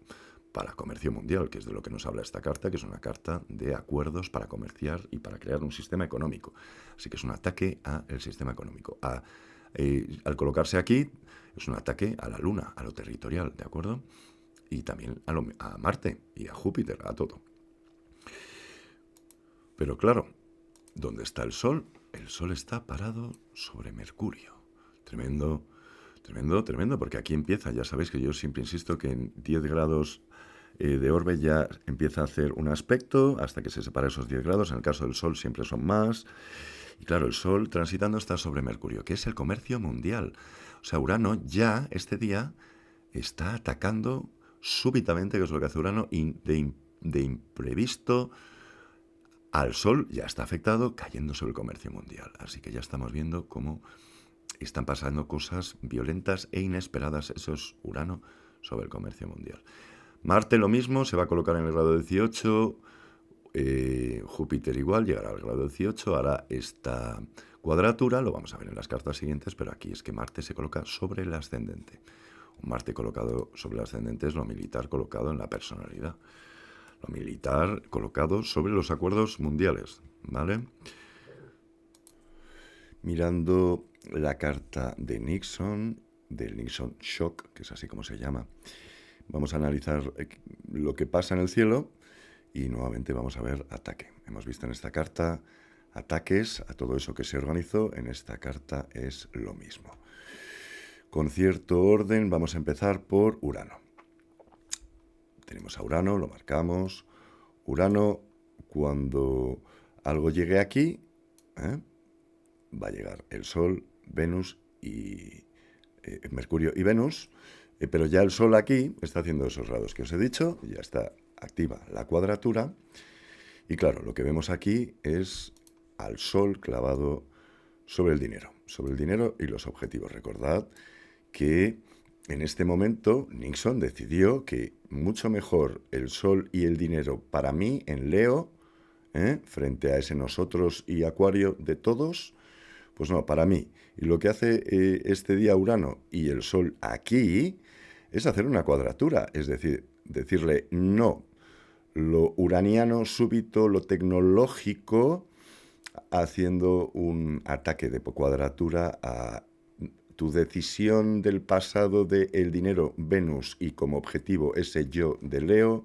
para comercio mundial, que es de lo que nos habla esta carta, que es una carta de acuerdos para comerciar y para crear un sistema económico. Así que es un ataque al sistema económico. Al colocarse aquí, es un ataque a la Luna, a lo territorial, ¿de acuerdo? Y también a Marte y a Júpiter, a todo. Pero claro, ¿dónde está el Sol? El Sol está parado sobre Mercurio. Tremendo, tremendo, tremendo, porque aquí empieza, ya sabéis que yo siempre insisto que en 10 grados de orbe ya empieza a hacer un aspecto hasta que se separa esos 10 grados. En el caso del Sol siempre son más. Y claro, el Sol transitando está sobre Mercurio, que es el comercio mundial. O sea, Urano ya este día está atacando súbitamente, que es lo que hace Urano, de imprevisto. Al Sol ya está afectado, cayendo sobre el comercio mundial. Así que ya estamos viendo cómo están pasando cosas violentas e inesperadas. Eso es Urano sobre el comercio mundial. Marte lo mismo, se va a colocar en el grado 18. Júpiter igual, llegará al grado 18. Hará esta cuadratura, lo vamos a ver en las cartas siguientes, pero aquí es que Marte se coloca sobre el ascendente. Un Marte colocado sobre el ascendente es lo militar colocado en la personalidad. Lo militar colocado sobre los acuerdos mundiales, ¿vale? Mirando la carta de Nixon, del Nixon Shock, que es así como se llama, vamos a analizar lo que pasa en el cielo y nuevamente vamos a ver ataque. Hemos visto en esta carta ataques a todo eso que se organizó, en esta carta es lo mismo. Con cierto orden vamos a empezar por Urano. Tenemos a Urano, lo marcamos. Urano, cuando algo llegue aquí, va a llegar el Sol, Venus y Mercurio y Venus, pero ya el Sol aquí está haciendo esos grados que os he dicho, ya está activa la cuadratura, y claro, lo que vemos aquí es al Sol clavado sobre el dinero y los objetivos. Recordad que en este momento Nixon decidió que mucho mejor el Sol y el dinero para mí en Leo, frente a ese nosotros y Acuario de todos, pues no, para mí. Y lo que hace este día Urano y el Sol aquí es hacer una cuadratura, es decir, decirle no, lo uraniano súbito, lo tecnológico, haciendo un ataque de cuadratura a tu decisión del pasado de el dinero Venus y como objetivo ese yo de Leo,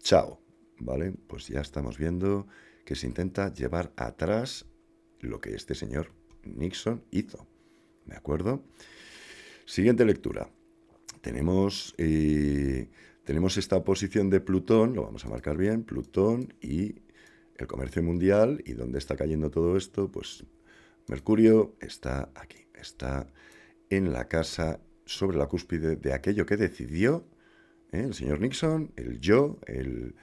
chao, ¿vale? Pues ya estamos viendo que se intenta llevar atrás lo que este señor Nixon hizo, ¿de acuerdo? Siguiente lectura. Tenemos esta oposición de Plutón, lo vamos a marcar bien, Plutón y el comercio mundial. ¿Y dónde está cayendo todo esto? Pues Mercurio está aquí, está en la casa sobre la cúspide de aquello que decidió el señor Nixon, el yo, el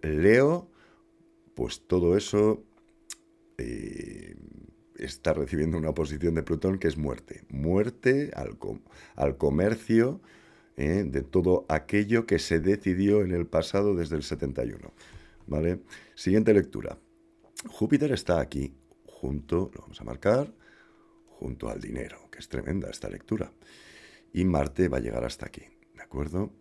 Leo, pues todo eso está recibiendo una oposición de Plutón que es muerte. Muerte al comercio de todo aquello que se decidió en el pasado desde el 71. ¿Vale? Siguiente lectura. Júpiter está aquí, lo vamos a marcar, junto al dinero, que es tremenda esta lectura. Y Marte va a llegar hasta aquí, ¿de acuerdo?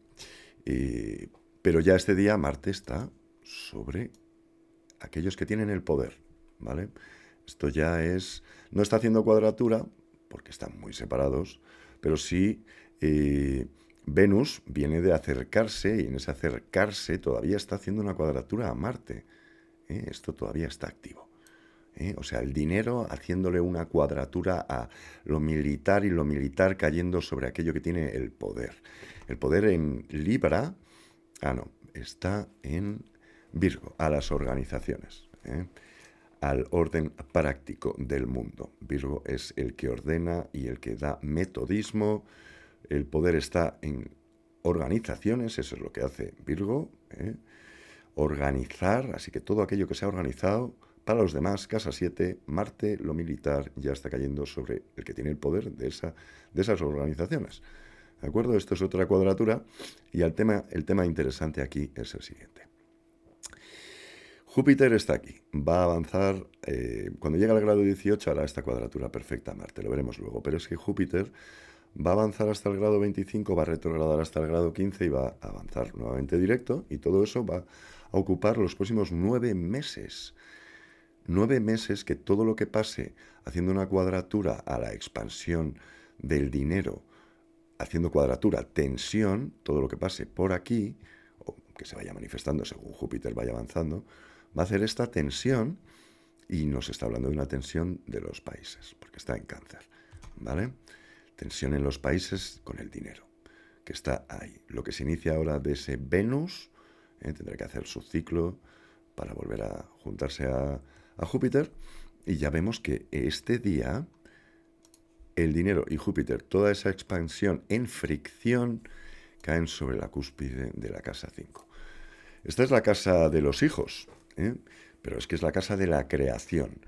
Pero ya este día Marte está sobre aquellos que tienen el poder, ¿vale? Esto ya es... No está haciendo cuadratura, porque están muy separados, pero sí Venus viene de acercarse, y en ese acercarse todavía está haciendo una cuadratura a Marte. Esto todavía está activo. O sea, el dinero haciéndole una cuadratura a lo militar y lo militar cayendo sobre aquello que tiene el poder. El poder en Libra, no, está en Virgo, a las organizaciones, al orden práctico del mundo. Virgo es el que ordena y el que da metodismo. El poder está en organizaciones, eso es lo que hace Virgo, organizar, así que todo aquello que se ha organizado para los demás, casa 7, Marte, lo militar, ya está cayendo sobre el que tiene el poder de esas organizaciones. ¿De acuerdo? Esto es otra cuadratura y el tema interesante aquí es el siguiente. Júpiter está aquí, va a avanzar, cuando llega al grado 18 hará esta cuadratura perfecta a Marte, lo veremos luego, pero es que Júpiter va a avanzar hasta el grado 25, va a retrogradar hasta el grado 15 y va a avanzar nuevamente directo, y todo eso va a ocupar los próximos 9 meses. 9 meses que todo lo que pase haciendo una cuadratura a la expansión del dinero, haciendo cuadratura, tensión, todo lo que pase por aquí, o que se vaya manifestando según Júpiter vaya avanzando, va a hacer esta tensión, y nos está hablando de una tensión de los países, porque está en Cáncer, ¿vale? Tensión en los países con el dinero, que está ahí. Lo que se inicia ahora de ese Venus, tendrá que hacer su ciclo para volver a juntarse a Júpiter, y ya vemos que este día el dinero y Júpiter, toda esa expansión en fricción, caen sobre la cúspide de la casa 5. Esta es la casa de los hijos, pero es que es la casa de la creación.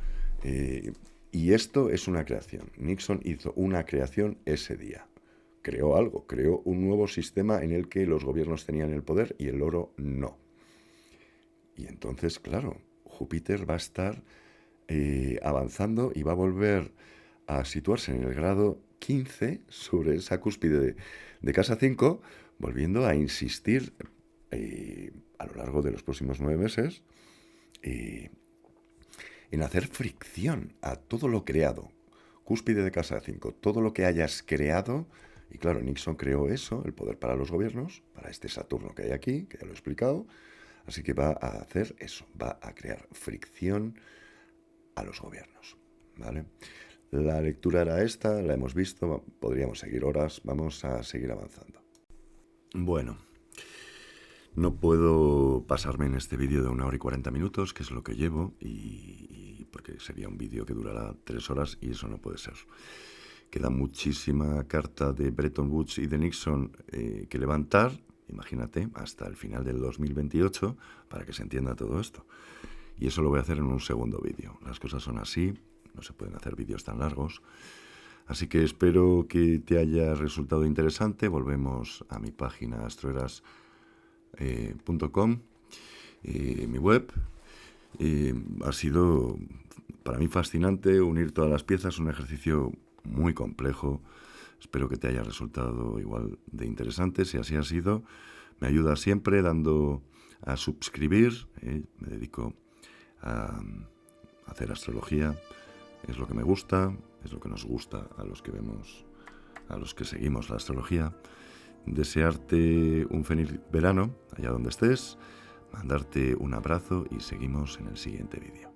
Y esto es una creación. Nixon hizo una creación ese día. Creó algo, creó un nuevo sistema en el que los gobiernos tenían el poder y el oro no. Y entonces, claro, Júpiter va a estar avanzando y va a volver a situarse en el grado 15 sobre esa cúspide de casa 5, volviendo a insistir a lo largo de los próximos 9 meses en hacer fricción a todo lo creado. Cúspide de casa 5, todo lo que hayas creado. Y claro, Nixon creó eso, el poder para los gobiernos, para este Saturno que hay aquí, que ya lo he explicado. Así que va a hacer eso, va a crear fricción a los gobiernos, ¿vale? La lectura era esta, la hemos visto, podríamos seguir horas, vamos a seguir avanzando. Bueno, no puedo pasarme en este vídeo de 1 hora y 40 minutos, que es lo que llevo, y porque sería un vídeo que durará 3 horas y eso no puede ser. Queda muchísima carta de Bretton Woods y de Nixon que levantar, imagínate, hasta el final del 2028, para que se entienda todo esto. Y eso lo voy a hacer en un segundo vídeo. Las cosas son así, no se pueden hacer vídeos tan largos. Así que espero que te haya resultado interesante. Volvemos a mi página astroeras.com, mi web. Ha sido para mí fascinante unir todas las piezas, un ejercicio muy complejo. Espero que te haya resultado igual de interesante. Si así ha sido, me ayuda siempre dando a suscribir. Me dedico a hacer astrología. Es lo que me gusta, es lo que nos gusta a los que vemos, a los que seguimos la astrología. Desearte un feliz verano allá donde estés, mandarte un abrazo y seguimos en el siguiente vídeo.